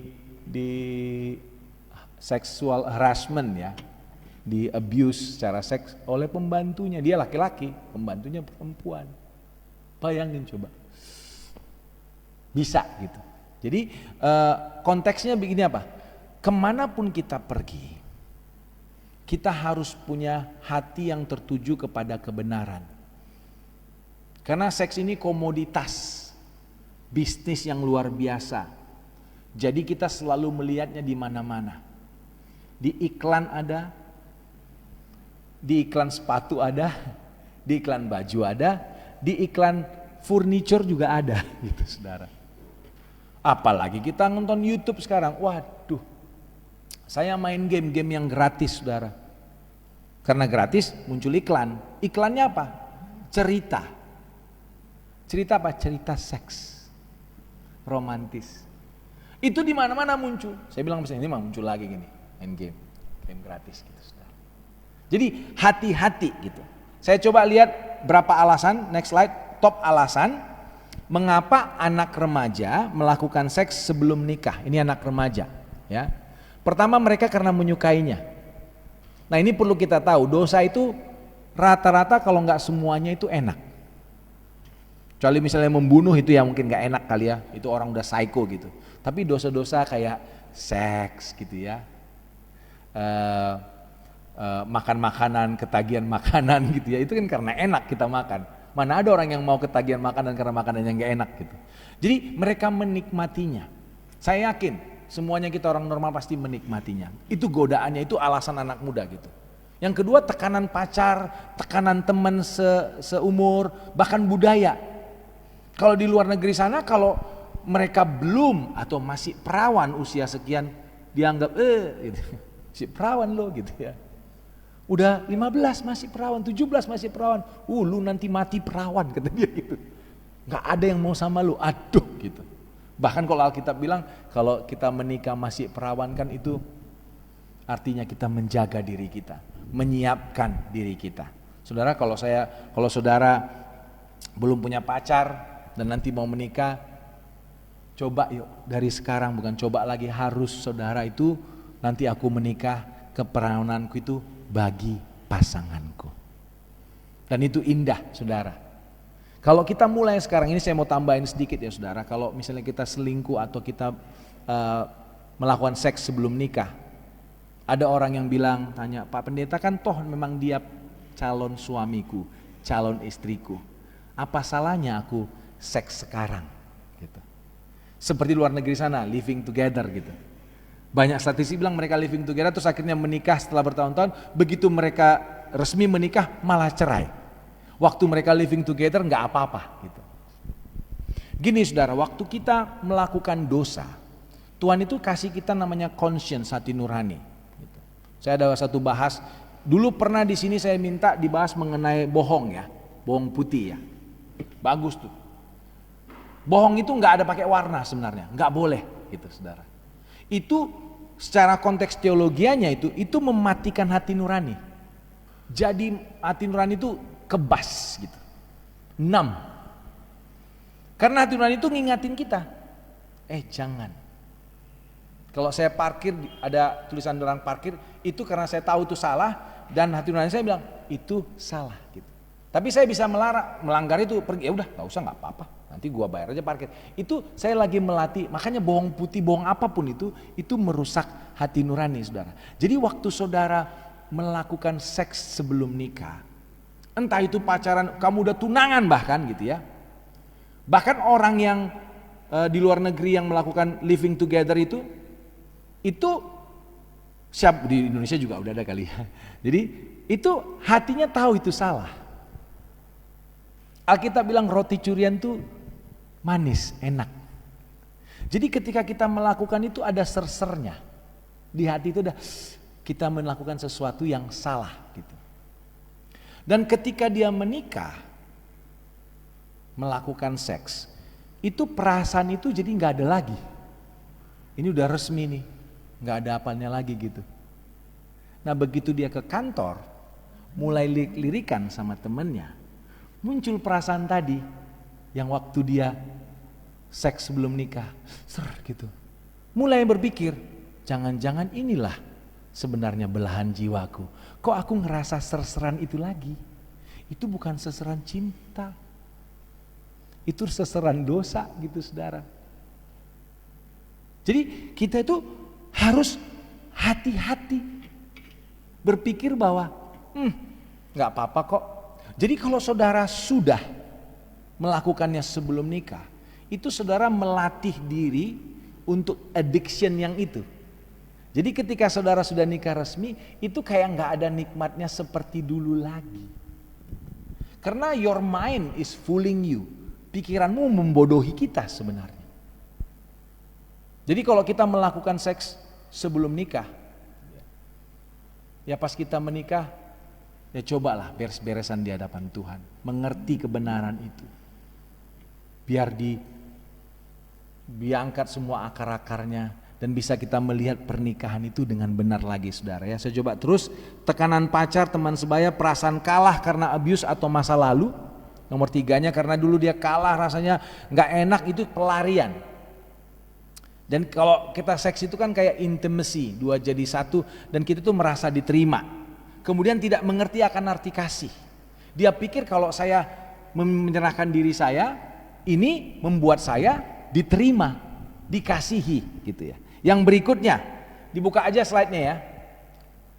sexual harassment ya, di abuse secara seks oleh pembantunya. Dia laki-laki, pembantunya perempuan. Bayangin coba, bisa gitu. Jadi konteksnya begini apa? Kemanapun kita pergi, kita harus punya hati yang tertuju kepada kebenaran. Karena seks ini komoditas, bisnis yang luar biasa. Jadi kita selalu melihatnya di mana-mana. Di iklan ada, di iklan sepatu ada, di iklan baju ada, di iklan furniture juga ada, gitu saudara. Apalagi kita nonton YouTube sekarang, waduh, saya main game-game yang gratis saudara. Karena gratis muncul iklan. Iklannya apa? Cerita. Cerita apa? Cerita seks, romantis. Itu di mana-mana muncul. Saya bilang ini mah muncul lagi gini, main game gratis gitu saudara. Jadi hati-hati gitu. Saya coba lihat berapa alasan, next slide, top alasan mengapa anak remaja melakukan seks sebelum nikah. Ini anak remaja, ya. Pertama mereka karena menyukainya. Nah ini perlu kita tahu, dosa itu rata-rata kalau nggak semuanya itu enak. Kecuali misalnya membunuh itu ya mungkin nggak enak kali ya, itu orang udah psycho gitu. Tapi dosa-dosa kayak seks gitu ya, makan makanan, ketagihan makanan gitu ya, itu kan karena enak kita makan. Mana ada orang yang mau ketagihan makanan karena makanan yang gak enak gitu. Jadi mereka menikmatinya. Saya yakin semuanya kita orang normal pasti menikmatinya. Itu godaannya, itu alasan anak muda gitu. Yang kedua tekanan pacar, tekanan teman seumur, bahkan budaya. Kalau di luar negeri sana kalau mereka belum atau masih perawan usia sekian dianggap gitu. Si perawan lo gitu ya. Udah 15 masih perawan, 17 masih perawan. Lu nanti mati perawan kata dia gitu. Gak ada yang mau sama lu, aduh gitu. Bahkan kalau Alkitab bilang kalau kita menikah masih perawan kan itu artinya kita menjaga diri kita, menyiapkan diri kita. Saudara kalau saudara belum punya pacar dan nanti mau menikah, coba yuk dari sekarang, bukan coba lagi, harus saudara itu nanti aku menikah keperawananku itu bagi pasanganku. Dan itu indah, saudara. Kalau kita mulai sekarang ini, saya mau tambahin sedikit ya saudara, kalau misalnya kita selingkuh atau kita melakukan seks sebelum nikah, ada orang yang bilang, tanya, Pak Pendeta kan toh memang dia calon suamiku, calon istriku, apa salahnya aku seks sekarang? Gitu. Seperti luar negeri sana, living together gitu. Banyak statistiki bilang mereka living together terus akhirnya menikah setelah bertahun-tahun, begitu mereka resmi menikah malah cerai. Waktu mereka living together nggak apa-apa gitu. Gini saudara, waktu kita melakukan dosa, Tuhan itu kasih kita namanya conscience, hati nurani. Gitu. Saya ada satu bahas, dulu pernah di sini saya minta dibahas mengenai bohong ya, bohong putih ya. Bagus tuh. Bohong itu nggak ada pakai warna sebenarnya, nggak boleh gitu saudara. Itu secara konteks teologianya itu mematikan hati nurani. Jadi hati nurani itu kebas gitu, 6. Karena hati nurani itu ngingatin kita, jangan. Kalau saya parkir, ada tulisan orang parkir, itu karena saya tahu itu salah, dan hati nurani saya bilang itu salah gitu. Tapi saya bisa melanggar itu, pergi, ya udah nggak usah, nggak apa-apa, nanti gua bayar aja parkir. Itu saya lagi melatih, makanya bohong putih, bohong apapun itu merusak hati nurani saudara. Jadi waktu saudara melakukan seks sebelum nikah, entah itu pacaran, kamu udah tunangan bahkan gitu ya. Bahkan orang yang di luar negeri yang melakukan living together itu siap, di Indonesia juga udah ada kali ya. Jadi itu hatinya tahu itu salah. Alkitab bilang roti curian tuh manis, enak. Jadi ketika kita melakukan itu ada sersernya. Di hati itu udah kita melakukan sesuatu yang salah gitu. Dan ketika dia menikah, melakukan seks, itu perasaan itu jadi nggak ada lagi. Ini udah resmi nih, nggak ada apanya lagi gitu. Nah begitu dia ke kantor, mulai lirikan sama temennya, muncul perasaan tadi yang waktu dia seks sebelum nikah, gitu. Mulai berpikir, jangan-jangan inilah sebenarnya belahan jiwaku. Kok aku ngerasa serseran itu lagi? Itu bukan serseran cinta. Itu serseran dosa gitu saudara. Jadi kita itu harus hati-hati berpikir bahwa gak apa-apa kok. Jadi kalau saudara sudah melakukannya sebelum nikah, itu saudara melatih diri untuk addiction yang itu. Jadi ketika saudara sudah nikah resmi, itu kayak gak ada nikmatnya seperti dulu lagi. Karena your mind is fooling you. Pikiranmu membodohi kita sebenarnya. Jadi kalau kita melakukan seks sebelum nikah, ya pas kita menikah, ya cobalah beres-beresan di hadapan Tuhan. Mengerti kebenaran itu. Biar diangkat semua akar-akarnya dan bisa kita melihat pernikahan itu dengan benar lagi saudara ya. Saya coba terus, tekanan pacar, teman sebaya, perasaan kalah karena abuse atau masa lalu. Nomor 3-nya karena dulu dia kalah rasanya gak enak, itu pelarian. Dan kalau kita seks itu kan kayak intimacy, 2 jadi 1 dan kita tuh merasa diterima. Kemudian tidak mengerti akan arti kasih. Dia pikir kalau saya menyerahkan diri saya, ini membuat saya diterima, dikasihi gitu ya. Yang berikutnya, dibuka aja slide-nya ya.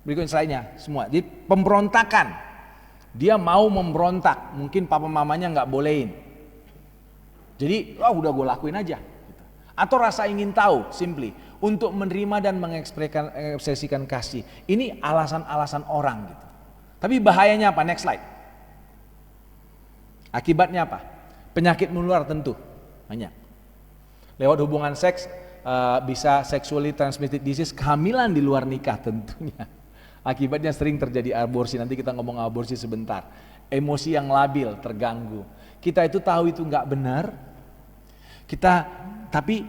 Berikutnya slide-nya semua. Jadi pemberontakan. Dia mau memberontak, mungkin papa mamanya nggak bolehin. Jadi, udah gue lakuin aja. Atau rasa ingin tahu, simply untuk menerima dan mengekspresikan kasih. Ini alasan-alasan orang gitu. Tapi bahayanya apa? Next slide. Akibatnya apa? Penyakit menular tentu banyak. Lewat hubungan seks bisa sexually transmitted disease, kehamilan di luar nikah tentunya. Akibatnya sering terjadi aborsi, nanti kita ngomong aborsi sebentar. Emosi yang labil, terganggu. Kita itu tahu itu nggak benar, kita tapi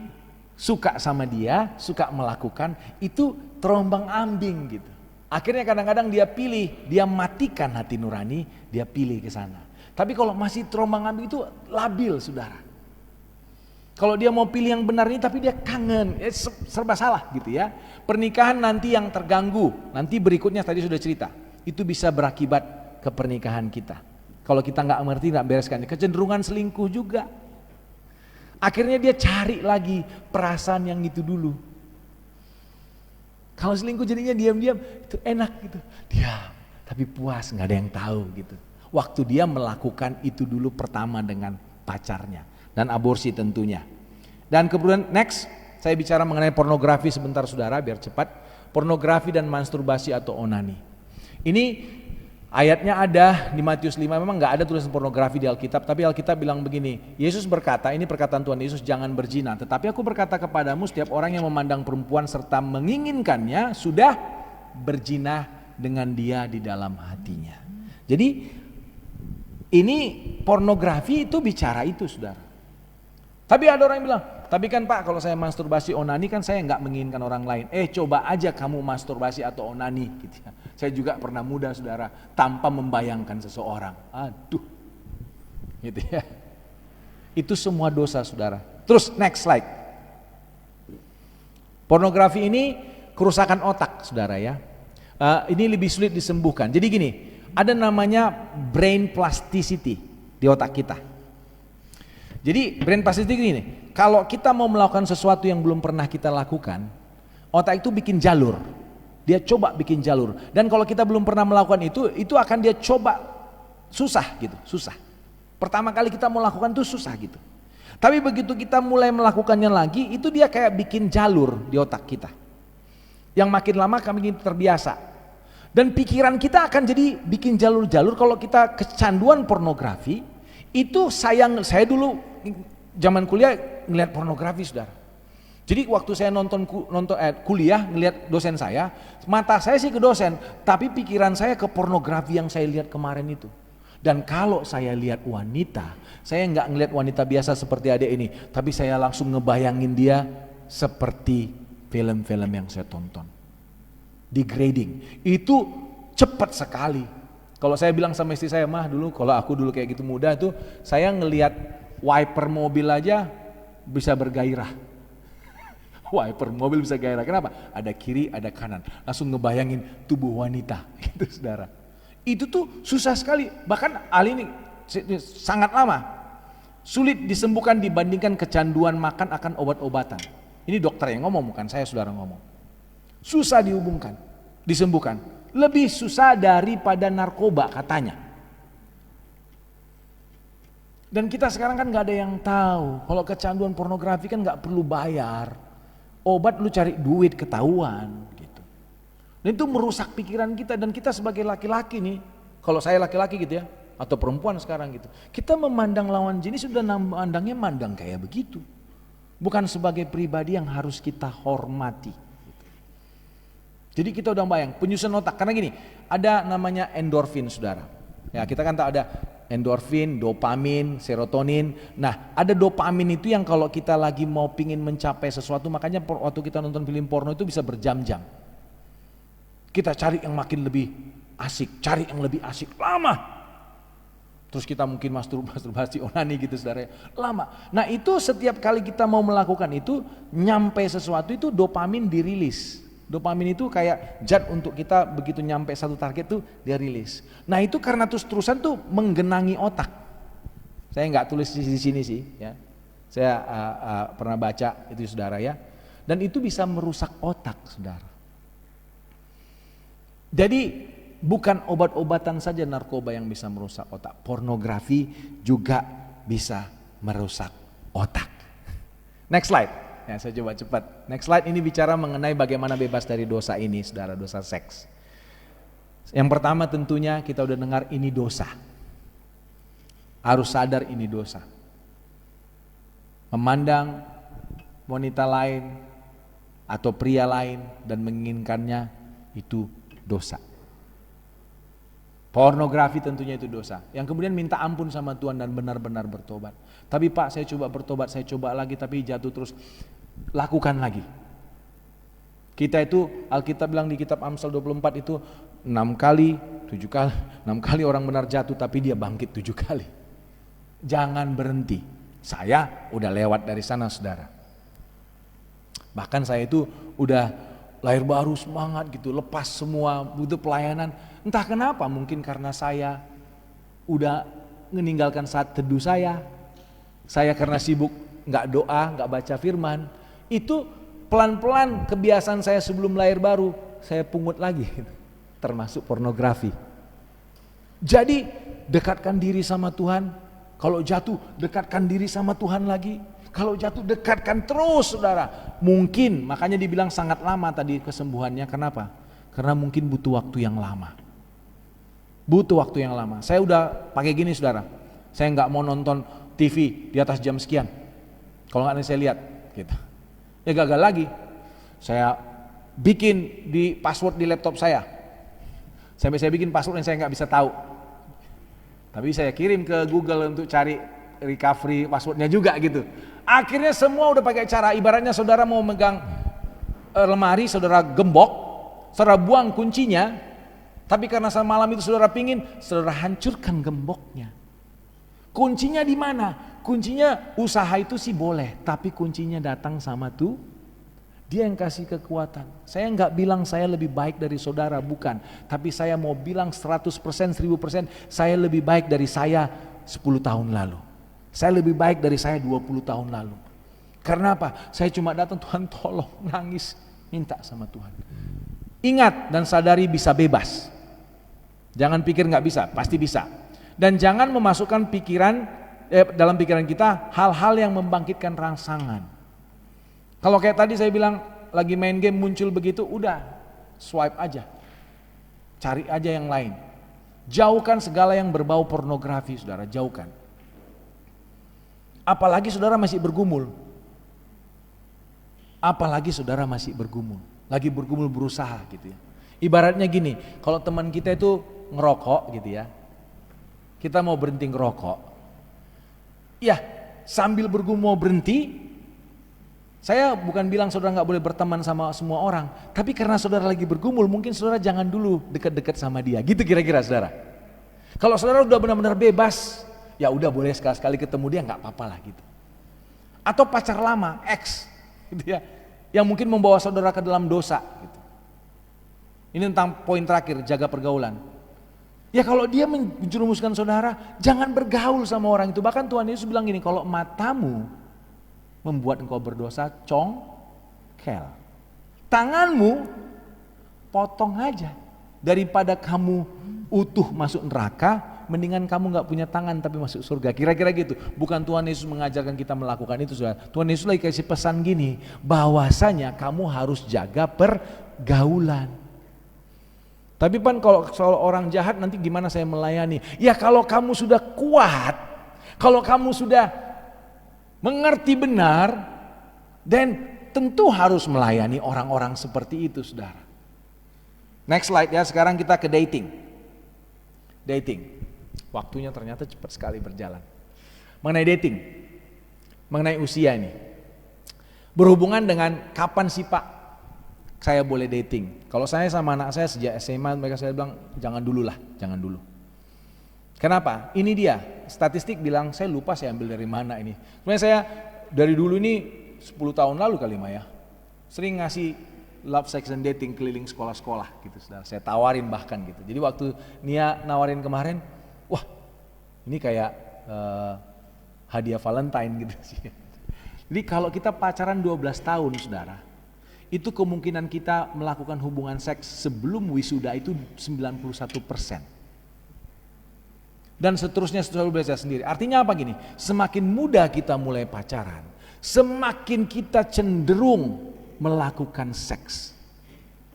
suka sama dia, suka melakukan, itu terombang ambing gitu. Akhirnya kadang-kadang dia pilih, dia matikan hati nurani, dia pilih ke sana. Tapi kalau masih terombang ambing itu labil saudara. Kalau dia mau pilih yang benar ini tapi dia kangen, serba salah gitu ya. Pernikahan nanti yang terganggu, nanti berikutnya tadi sudah cerita, itu bisa berakibat ke pernikahan kita. Kalau kita nggak mengerti, nggak bereskan, kecenderungan selingkuh juga. Akhirnya dia cari lagi perasaan yang itu dulu. Kalau selingkuh jadinya diam-diam, itu enak gitu, diam, tapi puas, nggak ada yang tahu gitu. Waktu dia melakukan itu dulu pertama dengan pacarnya. Dan aborsi tentunya. Dan kemudian next, saya bicara mengenai pornografi sebentar saudara, biar cepat. Pornografi dan masturbasi atau onani. Ini ayatnya ada di Matius 5, memang gak ada tulisan pornografi di Alkitab, tapi Alkitab bilang begini, Yesus berkata, ini perkataan Tuhan Yesus, jangan berzina, tetapi aku berkata kepadamu, setiap orang yang memandang perempuan serta menginginkannya, sudah berzina dengan dia di dalam hatinya. Jadi, ini pornografi itu bicara itu saudara. Tapi ada orang yang bilang, tapi kan Pak kalau saya masturbasi onani kan saya nggak menginginkan orang lain. Coba aja kamu masturbasi atau onani gitu ya. Saya juga pernah muda saudara, tanpa membayangkan seseorang. Aduh, gitu ya. Itu semua dosa saudara. Terus next slide. Pornografi ini kerusakan otak saudara ya. Ini lebih sulit disembuhkan. Jadi gini, ada namanya brain plasticity di otak kita. Jadi brain plasticity gini, kalau kita mau melakukan sesuatu yang belum pernah kita lakukan, otak itu bikin jalur, dia coba bikin jalur. Dan kalau kita belum pernah melakukan itu akan dia coba susah gitu, susah. Pertama kali kita mau lakukan itu susah gitu. Tapi begitu kita mulai melakukannya lagi, itu dia kayak bikin jalur di otak kita. Yang makin lama kami terbiasa. Dan pikiran kita akan jadi bikin jalur-jalur. Kalau kita kecanduan pornografi, itu saya dulu zaman kuliah ngelihat pornografi saudara. Jadi waktu saya nonton kuliah ngelihat dosen saya, mata saya sih ke dosen, tapi pikiran saya ke pornografi yang saya lihat kemarin itu. Dan kalau saya lihat wanita, saya nggak ngelihat wanita biasa seperti adek ini, tapi saya langsung ngebayangin dia seperti film-film yang saya tonton. Degrading, itu cepat sekali. Kalau saya bilang sama istri saya, mah dulu kalau aku dulu kayak gitu muda tuh, saya ngelihat wiper mobil aja bisa bergairah. Wiper mobil bisa gairah, kenapa? Ada kiri, ada kanan, langsung ngebayangin tubuh wanita, gitu saudara. Itu tuh susah sekali, bahkan hal ini sangat lama, sulit disembuhkan dibandingkan kecanduan makan akan obat-obatan. Ini dokter yang ngomong, bukan saya saudara ngomong. Susah disembuhkan, lebih susah daripada narkoba katanya. Dan kita sekarang kan gak ada yang tahu, kalau kecanduan pornografi kan gak perlu bayar, obat lu cari duit ketahuan gitu. Dan itu merusak pikiran kita, dan kita sebagai laki-laki nih, kalau saya laki-laki gitu ya, atau perempuan sekarang gitu, kita memandang lawan jenis sudah mandang kayak begitu, bukan sebagai pribadi yang harus kita hormati. Jadi kita udah bayang penyusun otak, karena gini, ada namanya endorfin saudara. Ya kita kan tahu ada endorfin, dopamin, serotonin. Nah ada dopamin itu yang kalau kita lagi mau pingin mencapai sesuatu, makanya waktu kita nonton film porno itu bisa berjam-jam. Kita cari yang makin lebih asik, cari yang lebih asik, lama. Terus kita mungkin masturbasi onani gitu saudara, lama. Nah itu setiap kali kita mau melakukan itu, nyampe sesuatu itu dopamin dirilis. Dopamin itu kayak zat untuk kita begitu nyampe satu target tuh dia rilis. Nah itu karena terus-terusan tuh menggenangi otak. Saya nggak tulis di sini sih, ya. Saya pernah baca itu saudara ya. Dan itu bisa merusak otak saudara. Jadi bukan obat-obatan saja narkoba yang bisa merusak otak. Pornografi juga bisa merusak otak. Next slide. Ya, saya coba cepat. Next slide ini bicara mengenai bagaimana bebas dari dosa ini, saudara, dosa seks. Yang pertama tentunya kita udah dengar ini dosa. Harus sadar ini dosa. Memandang wanita lain atau pria lain dan menginginkannya itu dosa. Pornografi tentunya itu dosa. Yang kemudian minta ampun sama Tuhan dan benar-benar bertobat. Tapi Pak saya coba bertobat, saya coba lagi tapi jatuh terus. Lakukan lagi. Kita itu Alkitab bilang di kitab Amsal 24 itu 6 kali orang benar jatuh tapi dia bangkit 7 kali. Jangan berhenti. Saya udah lewat dari sana saudara. Bahkan saya itu udah lahir baru semangat gitu, lepas semua butuh pelayanan. Entah kenapa, mungkin karena saya udah meninggalkan saat teduh saya karena sibuk nggak doa, nggak baca firman. Itu pelan-pelan kebiasaan saya sebelum lahir baru, saya pungut lagi, termasuk pornografi. Jadi dekatkan diri sama Tuhan. Kalau jatuh, dekatkan diri sama Tuhan lagi. Kalau jatuh, dekatkan terus saudara. Mungkin, makanya dibilang sangat lama tadi kesembuhannya. Kenapa? Karena mungkin butuh waktu yang lama. Butuh waktu yang lama. Saya udah pakai gini saudara. Saya nggak mau nonton TV di atas jam sekian. Kalau nggak saya lihat, gitu. Ya gagal lagi. Saya bikin di password di laptop saya. Sampai saya bikin password yang saya nggak bisa tahu. Tapi saya kirim ke Google untuk cari recovery passwordnya juga gitu. Akhirnya semua udah pakai cara, ibaratnya saudara mau megang lemari, saudara gembok, saudara buang kuncinya, tapi karena malam itu saudara pingin, saudara hancurkan gemboknya. Kuncinya di mana? Kuncinya usaha itu sih boleh, tapi kuncinya datang sama tuh. Dia yang kasih kekuatan. Saya nggak bilang saya lebih baik dari saudara, bukan. Tapi saya mau bilang 100%, 1000%, saya lebih baik dari saya 10 tahun lalu. Saya lebih baik dari saya 20 tahun lalu. Karena apa? Saya cuma datang, Tuhan tolong, nangis, minta sama Tuhan. Ingat dan sadari bisa bebas. Jangan pikir nggak bisa, pasti bisa. Dan jangan memasukkan dalam pikiran kita hal-hal yang membangkitkan rangsangan. Kalau kayak tadi saya bilang lagi main game muncul begitu, udah swipe aja. Cari aja yang lain. Jauhkan segala yang berbau pornografi, saudara, jauhkan. Apalagi saudara masih bergumul. Apalagi saudara masih bergumul. Lagi bergumul berusaha gitu ya. Ibaratnya gini, kalau teman kita itu ngerokok gitu ya. Kita mau berhenti ngerokok. Ya, sambil bergumul mau berhenti, saya bukan bilang saudara nggak boleh berteman sama semua orang, tapi karena saudara lagi bergumul, mungkin saudara jangan dulu dekat-dekat sama dia, gitu kira-kira saudara. Kalau saudara udah benar-benar bebas, ya udah boleh sekali-sekali ketemu dia, nggak apa-apa lah gitu. Atau pacar lama, ex, gitu ya, yang mungkin membawa saudara ke dalam dosa. Gitu. Ini tentang poin terakhir, jaga pergaulan. Ya kalau dia menjerumuskan saudara, jangan bergaul sama orang itu. Bahkan Tuhan Yesus bilang gini, kalau matamu membuat engkau berdosa, congkel. Tanganmu potong aja. Daripada kamu utuh masuk neraka, mendingan kamu gak punya tangan tapi masuk surga. Kira-kira gitu. Bukan Tuhan Yesus mengajarkan kita melakukan itu, saudara. Tuhan Yesus lagi kasih pesan gini, bahwasanya kamu harus jaga pergaulan. Tapi kalau soal orang jahat nanti gimana saya melayani? Ya kalau kamu sudah kuat, kalau kamu sudah mengerti benar, dan tentu harus melayani orang-orang seperti itu, saudara. Next slide ya, sekarang kita ke dating. Dating, waktunya ternyata cepat sekali berjalan. Mengenai dating, mengenai usia ini, berhubungan dengan kapan sih Pak saya boleh dating. Kalau saya sama anak saya sejak SMA, mereka saya bilang jangan dulu lah, jangan dulu. Kenapa? Ini dia, statistik bilang, saya lupa saya ambil dari mana ini. Sebenarnya saya dari dulu ini 10 tahun lalu kali Maya, sering ngasih love, sex, and dating keliling sekolah-sekolah gitu. Saya tawarin bahkan gitu. Jadi waktu Nia nawarin kemarin, wah ini kayak hadiah Valentine gitu sih. Jadi kalau kita pacaran 12 tahun saudara, itu kemungkinan kita melakukan hubungan seks sebelum wisuda itu 91%. Dan seterusnya selalu belajar sendiri. Artinya apa gini? Semakin muda kita mulai pacaran, semakin kita cenderung melakukan seks.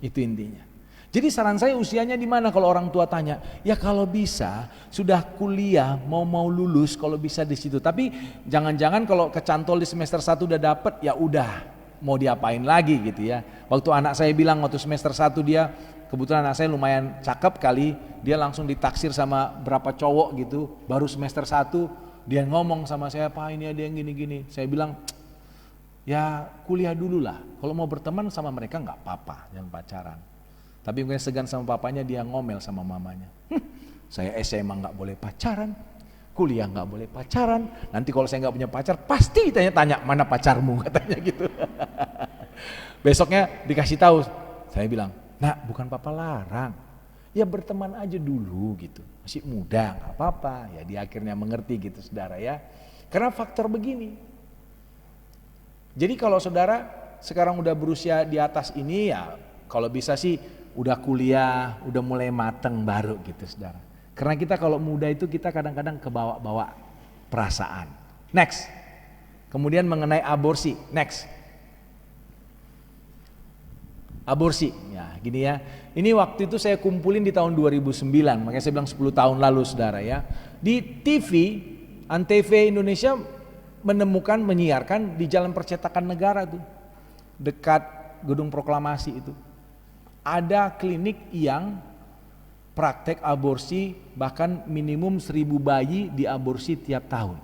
Itu intinya. Jadi saran saya usianya di mana kalau orang tua tanya? Ya kalau bisa sudah kuliah mau lulus kalau bisa di situ. Tapi jangan-jangan kalau kecantol di semester 1 udah dapet ya udah mau diapain lagi gitu ya. Waktu anak saya bilang waktu semester 1 dia, kebetulan anak saya lumayan cakep kali, dia langsung ditaksir sama berapa cowok gitu, baru semester 1 dia ngomong sama saya, Pak ini ada yang gini-gini. Saya bilang, ya kuliah dulu lah, kalau mau berteman sama mereka nggak apa-apa, jangan pacaran. Tapi mungkin segan sama papanya, dia ngomel sama mamanya. Saya SMA nggak boleh pacaran, kuliah nggak boleh pacaran. Nanti kalau saya nggak punya pacar, pasti tanya-tanya mana pacarmu katanya gitu. Besoknya dikasih tahu, saya bilang, nak bukan papa larang, ya berteman aja dulu gitu, masih muda nggak apa-apa. Ya dia akhirnya mengerti gitu saudara ya, karena faktor begini. Jadi kalau saudara sekarang udah berusia di atas ini ya, kalau bisa sih udah kuliah, udah mulai mateng baru gitu saudara. Karena kita kalau muda itu kita kadang-kadang kebawa-bawa perasaan. Next. Kemudian mengenai aborsi. Next. Aborsi. Ya, gini ya. Ini waktu itu saya kumpulin di tahun 2009. Makanya saya bilang 10 tahun lalu saudara ya. Di TV, Antv Indonesia menemukan, menyiarkan di Jalan Percetakan Negara tuh. Dekat Gedung Proklamasi itu. Ada klinik yang praktek aborsi, bahkan minimum 1000 bayi diaborsi tiap tahun.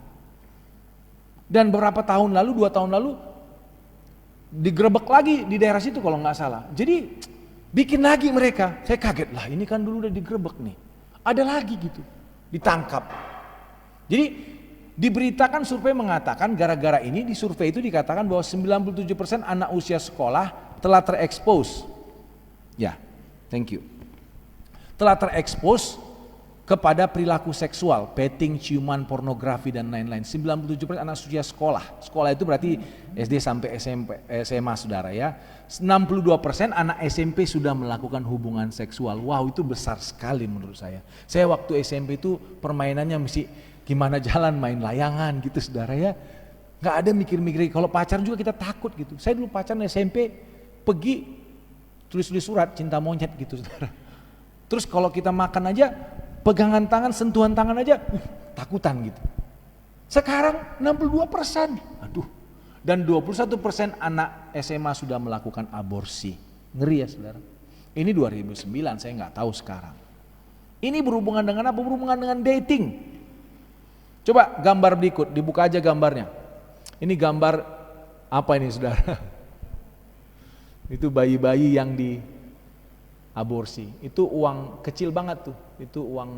Dan beberapa tahun lalu, 2 tahun lalu digerebek lagi di daerah situ kalau nggak salah. Jadi bikin lagi mereka. Saya kaget lah, ini kan dulu udah digerebek nih. Ada lagi gitu, ditangkap. Jadi diberitakan, survei mengatakan gara-gara ini, di survei itu dikatakan bahwa 97% anak usia sekolah telah terekspos. Ya, thank you. Telah terekspos kepada perilaku seksual, petting, ciuman, pornografi dan lain-lain. 97% anak usia sekolah. Sekolah itu berarti SD sampai SMA saudara ya. 62% anak SMP sudah melakukan hubungan seksual. Wow, itu besar sekali menurut saya. Saya waktu SMP itu permainannya mesti gimana jalan, main layangan gitu saudara ya. Gak ada mikir-mikir, kalau pacaran juga kita takut gitu. Saya dulu pacaran SMP, pergi tulis-tulis surat cinta monyet gitu saudara. Terus kalau kita makan aja, pegangan tangan, sentuhan tangan aja, takutan gitu. Sekarang 62%, aduh. Dan 21% anak SMA sudah melakukan aborsi. Ngeri ya saudara. Ini 2009, saya nggak tahu sekarang. Ini berhubungan dengan apa? Berhubungan dengan dating. Coba gambar berikut, dibuka aja gambarnya. Ini gambar apa ini saudara? Itu bayi-bayi yang di aborsi, itu uang kecil banget tuh, itu uang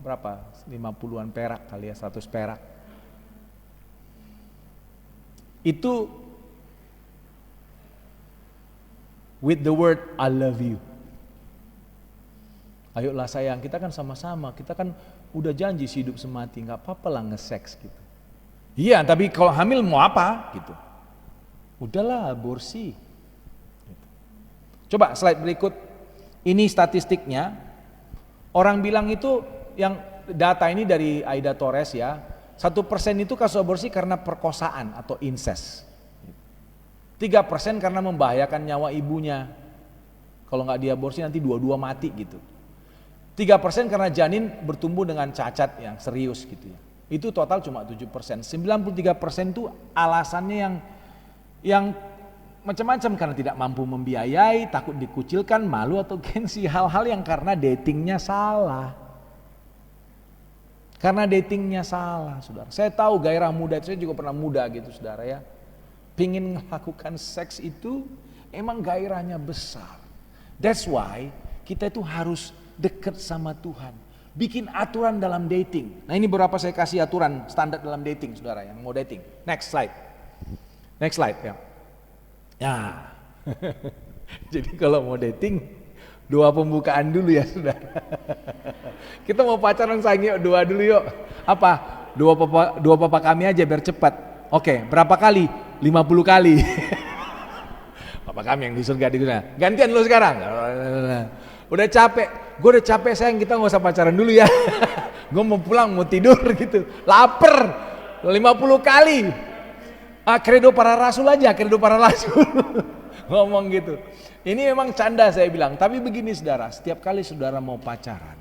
berapa, 50-an perak kali ya, 100 perak. Itu with the word I love you. Ayolah sayang, kita kan sama-sama, kita kan udah janji hidup semati, gak apa-apa lah nge-seks gitu. Iya, tapi kalau hamil mau apa gitu. Udahlah aborsi. Coba slide berikut. Ini statistiknya, orang bilang itu yang data ini dari Aida Torres ya, 1% itu kasus aborsi karena perkosaan atau incest. 3% karena membahayakan nyawa ibunya. Kalau nggak diaborsi nanti dua-dua mati gitu. 3% karena janin bertumbuh dengan cacat yang serius gitu ya. Itu total cuma 7%. 93% itu alasannya yang macam-macam, karena tidak mampu membiayai, takut dikucilkan, malu atau gengsi, hal-hal yang karena datingnya salah. Karena datingnya salah, saudara. Saya tahu gairah muda, saya juga pernah muda gitu, saudara ya. Pingin melakukan seks itu emang gairahnya besar. That's why kita itu harus dekat sama Tuhan. Bikin aturan dalam dating. Nah ini beberapa saya kasih aturan standar dalam dating, saudara yang mau dating. Next slide. Next slide ya. Ya, jadi kalau mau dating, doa pembukaan dulu ya saudara. Kita mau pacaran sayang yuk, doa dulu yuk. Apa? Doa papa kami aja biar cepat. Oke, berapa kali? 50 kali. Papa kami yang di surga di sana. Gantian lu sekarang. Udah capek, gue udah capek sayang, kita gak usah pacaran dulu ya. Gue mau pulang, mau tidur gitu. Laper, 50 kali. Kredo para rasul aja, kredo para rasul. Ngomong gitu. Ini memang canda saya bilang, tapi begini saudara, setiap kali saudara mau pacaran,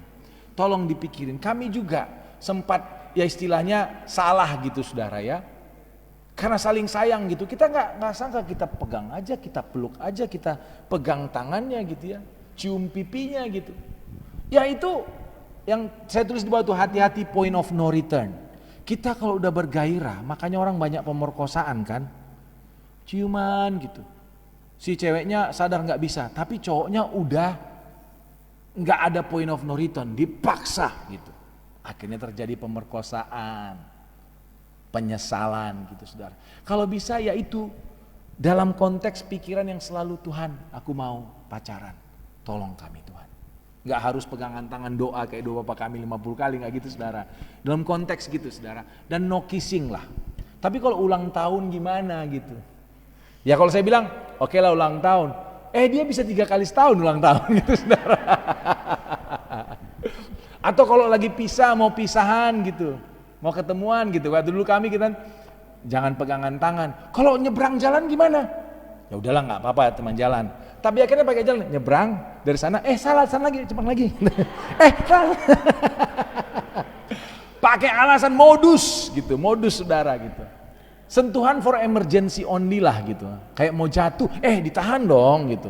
tolong dipikirin, kami juga sempat ya istilahnya salah gitu saudara ya. Karena saling sayang gitu, kita nggak sangka, kita pegang aja, kita peluk aja, kita pegang tangannya gitu ya, cium pipinya gitu. Ya itu yang saya tulis di bawah tuh, hati-hati point of no return. Kita kalau udah bergairah, makanya orang banyak pemerkosaan kan, ciuman gitu. Si ceweknya sadar nggak bisa, tapi cowoknya udah nggak ada point of no return, dipaksa gitu. Akhirnya terjadi pemerkosaan, penyesalan gitu saudara. Kalau bisa ya itu dalam konteks pikiran yang selalu Tuhan, aku mau pacaran, tolong kami Tuhan. Gak harus pegangan tangan doa kayak doa Bapak kami 50 kali, gak gitu saudara. Dalam konteks gitu saudara. Dan no kissing lah. Tapi kalau ulang tahun gimana gitu. Ya kalau saya bilang, oke lah ulang tahun. Dia bisa 3 kali setahun ulang tahun gitu saudara. Atau kalau lagi pisah, mau pisahan gitu. Mau ketemuan gitu. Waktu dulu kami kita jangan pegangan tangan. Kalau nyebrang jalan gimana? Ya udahlah nggak apa-apa teman jalan. Tapi akhirnya pakai jalan nyebrang dari sana. Salah lagi, cepat lagi. Salah. Pakai alasan modus gitu, modus saudara gitu. Sentuhan for emergency only lah gitu. Kayak mau jatuh, ditahan dong gitu.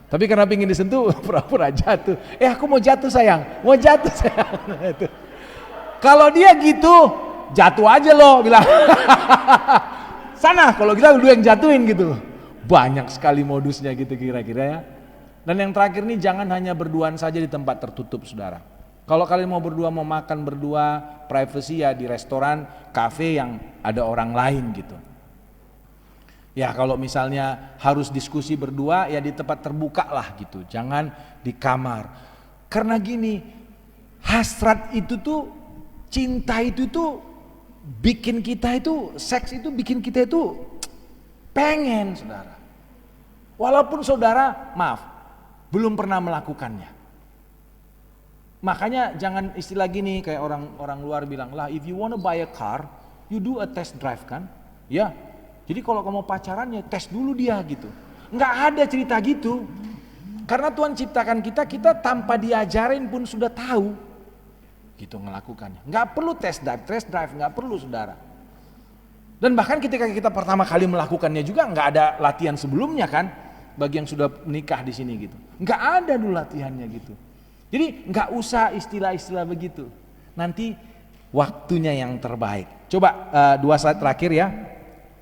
Tapi karena pingin disentuh, pura-pura jatuh. Aku mau jatuh sayang, mau jatuh sayang. Kalau dia gitu, jatuh aja loh bilang. Sana, kalau kita lu yang jatuhin gitu. Banyak sekali modusnya gitu kira-kira ya. Dan yang terakhir nih, jangan hanya berduaan saja di tempat tertutup saudara. Kalau kalian mau berdua, mau makan berdua, privacy ya di restoran, kafe yang ada orang lain gitu. Ya kalau misalnya harus diskusi berdua ya di tempat terbuka lah gitu. Jangan di kamar. Karena gini, hasrat itu tuh, cinta itu tuh bikin kita itu, seks itu bikin kita itu pengen saudara. Walaupun saudara, maaf, belum pernah melakukannya. Makanya jangan istilah gini kayak orang luar bilang lah, if you wanna buy a car, you do a test drive kan? Ya, jadi kalau kamu pacaran ya tes dulu dia gitu. Nggak ada cerita gitu. Karena Tuhan ciptakan kita tanpa diajarin pun sudah tahu. Gitu ngelakukannya. Nggak perlu test drive, nggak perlu saudara. Dan bahkan ketika kita pertama kali melakukannya juga nggak ada latihan sebelumnya kan? Bagi yang sudah menikah di sini gitu. Nggak ada dulu latihannya gitu. Jadi nggak usah istilah-istilah begitu. Nanti waktunya yang terbaik. Coba 2 slide terakhir ya.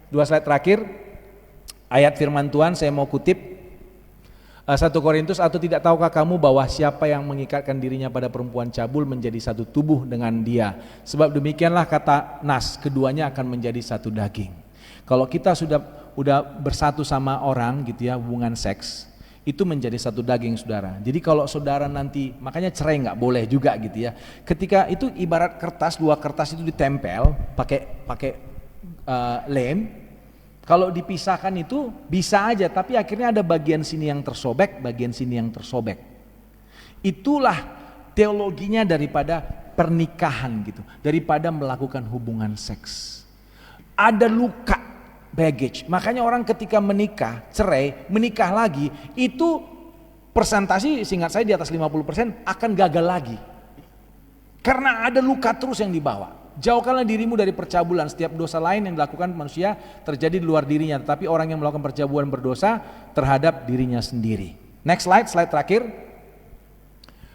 2 slide terakhir. Ayat firman Tuhan saya mau kutip. 1 Korintus, atau tidak tahukah kamu bahwa siapa yang mengikatkan dirinya pada perempuan cabul menjadi satu tubuh dengan dia. Sebab demikianlah kata Nas, keduanya akan menjadi satu daging. Kalau kita udah bersatu sama orang gitu ya, hubungan seks, itu menjadi satu daging saudara. Jadi kalau saudara nanti, makanya cerai nggak boleh juga gitu ya. Ketika itu ibarat kertas, 2 kertas itu ditempel pakai lem. Kalau dipisahkan itu bisa aja, tapi akhirnya ada bagian sini yang tersobek, bagian sini yang tersobek. Itulah teologinya daripada pernikahan gitu, daripada melakukan hubungan seks. Ada luka, baggage. Makanya orang ketika menikah, cerai, menikah lagi, itu persentase seingat saya di atas 50% akan gagal lagi. Karena ada luka terus yang dibawa. Jauhkanlah dirimu dari percabulan. Setiap dosa lain yang dilakukan manusia terjadi di luar dirinya, tetapi orang yang melakukan percabulan berdosa terhadap dirinya sendiri. Next slide terakhir.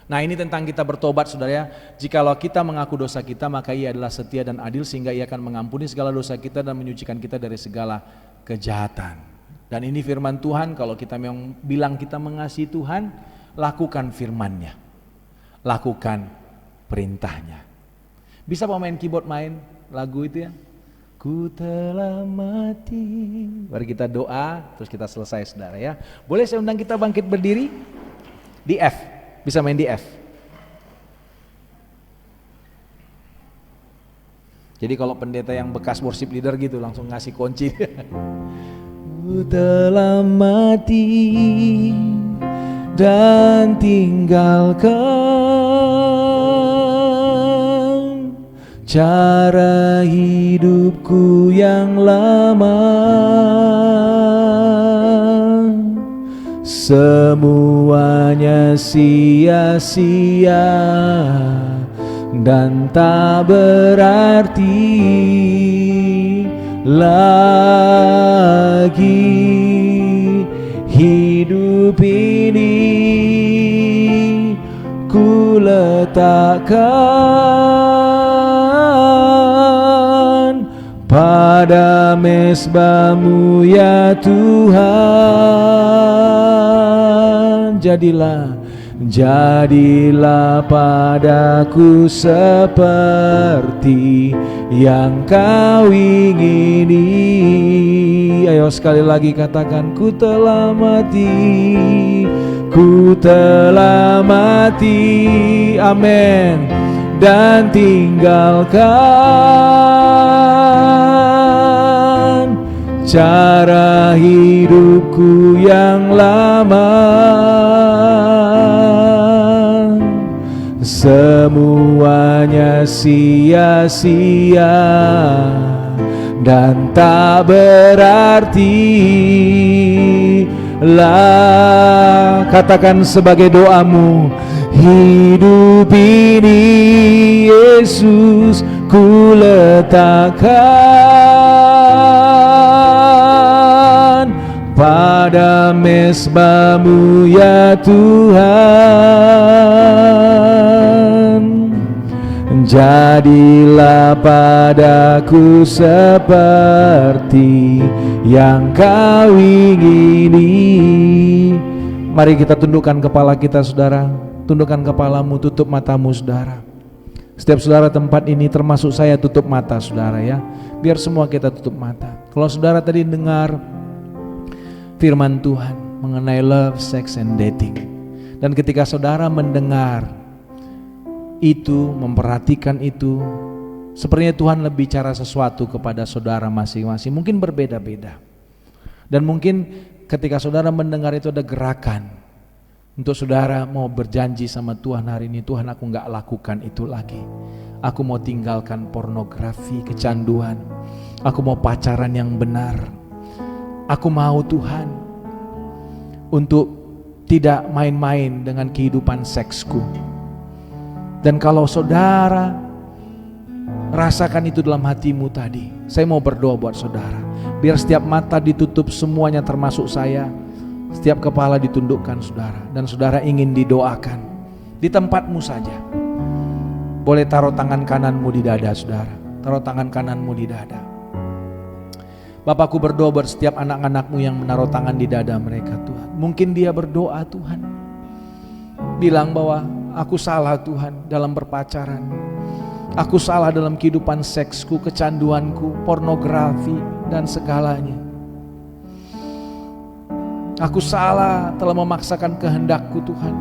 Nah ini tentang kita bertobat saudara ya. Jikalau kita mengaku dosa kita, maka ia adalah setia dan adil sehingga ia akan mengampuni segala dosa kita dan menyucikan kita dari segala kejahatan. Dan ini firman Tuhan, kalau kita memang bilang kita mengasihi Tuhan, lakukan firman-Nya. Lakukan perintahnya. Bisa main keyboard, main lagu itu ya. Ku telah mati. Mari kita doa, terus kita selesai saudara ya. Boleh saya undang kita bangkit berdiri? Di F. Bisa main di F. Jadi kalau pendeta yang bekas worship leader gitu langsung ngasih kunci. Ku telah mati dan tinggalkan cara hidupku yang lama. Semuanya sia-sia dan tak berarti lagi. Hidup ini ku letakkan pada mezbah-Mu ya Tuhan. Jadilah padaku seperti yang kau ingini. Ayo sekali lagi katakan, ku telah mati, ku telah mati, amin, dan tinggalkan cara hidupku yang lama. Semuanya sia-sia dan tak berarti lah. Katakan sebagai doamu, hidup ini Yesus ku letakkan pada mezbamu ya Tuhan. Jadilah padaku seperti yang kau ingini. Mari kita tundukkan kepala kita, saudara. Tundukkan kepalamu, tutup matamu, saudara. Setiap saudara tempat ini, termasuk saya, tutup mata saudara ya. Biar semua kita tutup mata. Kalau saudara tadi dengar firman Tuhan mengenai love, sex, and dating, dan ketika saudara mendengar itu, memperhatikan itu, sepertinya Tuhan lebih bicara sesuatu kepada saudara masing-masing, mungkin berbeda-beda. Dan mungkin ketika saudara mendengar itu ada gerakan untuk saudara mau berjanji sama Tuhan hari ini, Tuhan aku gak lakukan itu lagi. Aku mau tinggalkan pornografi, kecanduan. Aku mau pacaran yang benar. Aku mau Tuhan untuk tidak main-main dengan kehidupan seksku. Dan kalau saudara rasakan itu dalam hatimu tadi, saya mau berdoa buat saudara. Biar setiap mata ditutup semuanya termasuk saya, setiap kepala ditundukkan saudara, dan saudara ingin didoakan di tempatmu saja. Boleh taruh tangan kananmu di dada saudara, taruh tangan kananmu di dada. Bapakku berdoa buat setiap anak-anakmu yang menaruh tangan di dada mereka Tuhan. Mungkin dia berdoa Tuhan, bilang bahwa aku salah Tuhan dalam berpacaran, aku salah dalam kehidupan seksku, kecanduanku, pornografi dan segalanya. Aku salah telah memaksakan kehendakku Tuhan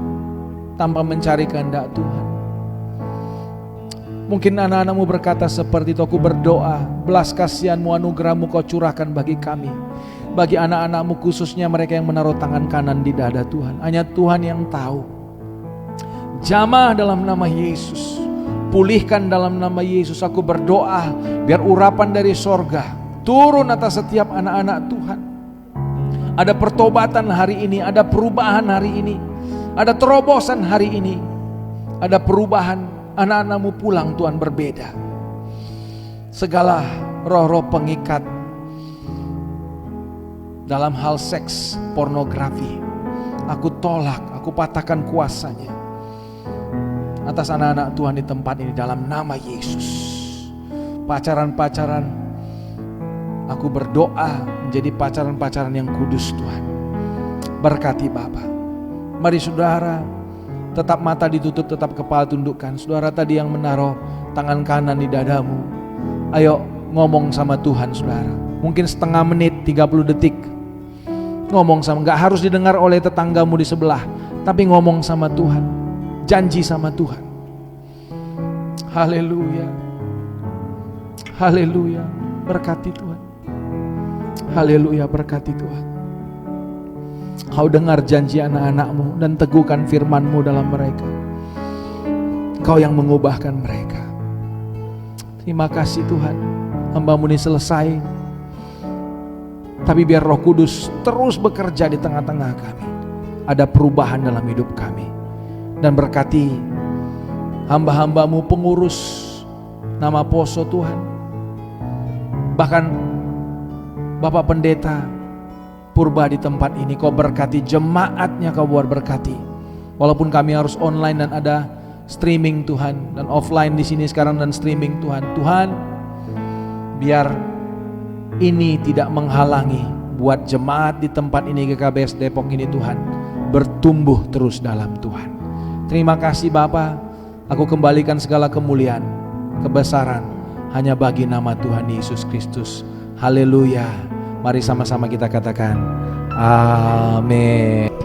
tanpa mencari kehendak Tuhan. Mungkin anak-anakmu berkata seperti itu, aku berdoa, belas kasihanmu, anugerahmu kau curahkan bagi kami, bagi anak-anakmu khususnya mereka yang menaruh tangan kanan di dada Tuhan. Hanya Tuhan yang tahu. Jamah dalam nama Yesus, pulihkan dalam nama Yesus. Aku berdoa biar urapan dari sorga turun atas setiap anak-anak Tuhan. Ada pertobatan hari ini, ada perubahan hari ini, ada terobosan hari ini, ada perubahan. Anak-anakmu pulang Tuhan berbeda. Segala roh-roh pengikat dalam hal seks, pornografi, aku tolak, aku patahkan kuasanya atas anak-anak Tuhan di tempat ini dalam nama Yesus. Pacaran-pacaran, aku berdoa menjadi pacaran-pacaran yang kudus Tuhan. Berkati Bapa. Mari saudara, tetap mata ditutup, tetap kepala tundukkan. Saudara tadi yang menaruh tangan kanan di dadamu, ayo ngomong sama Tuhan saudara. Mungkin setengah menit, 30 detik. Ngomong sama, gak harus didengar oleh tetanggamu di sebelah, tapi ngomong sama Tuhan. Janji sama Tuhan. Haleluya. Haleluya. Berkati Tuhan. Haleluya, berkati Tuhan. Kau dengar janji anak-anakmu dan teguhkan firman-Mu dalam mereka. Kau yang mengubahkan mereka. Terima kasih Tuhan. Hamba-Mu ini selesai. Tapi biar Roh Kudus terus bekerja di tengah-tengah kami. Ada perubahan dalam hidup kami. Dan berkati hamba-hamba-Mu pengurus nama Poso Tuhan. Bahkan Bapak Pendeta Purba di tempat ini, Kau berkati jemaatnya, Kau buat berkati. Walaupun kami harus online dan ada streaming Tuhan, dan offline di sini sekarang dan streaming Tuhan. Tuhan, biar ini tidak menghalangi buat jemaat di tempat ini, GKBS Depok ini Tuhan, bertumbuh terus dalam Tuhan. Terima kasih Bapa, aku kembalikan segala kemuliaan, kebesaran hanya bagi nama Tuhan Yesus Kristus. Haleluya. Mari sama-sama kita katakan amin.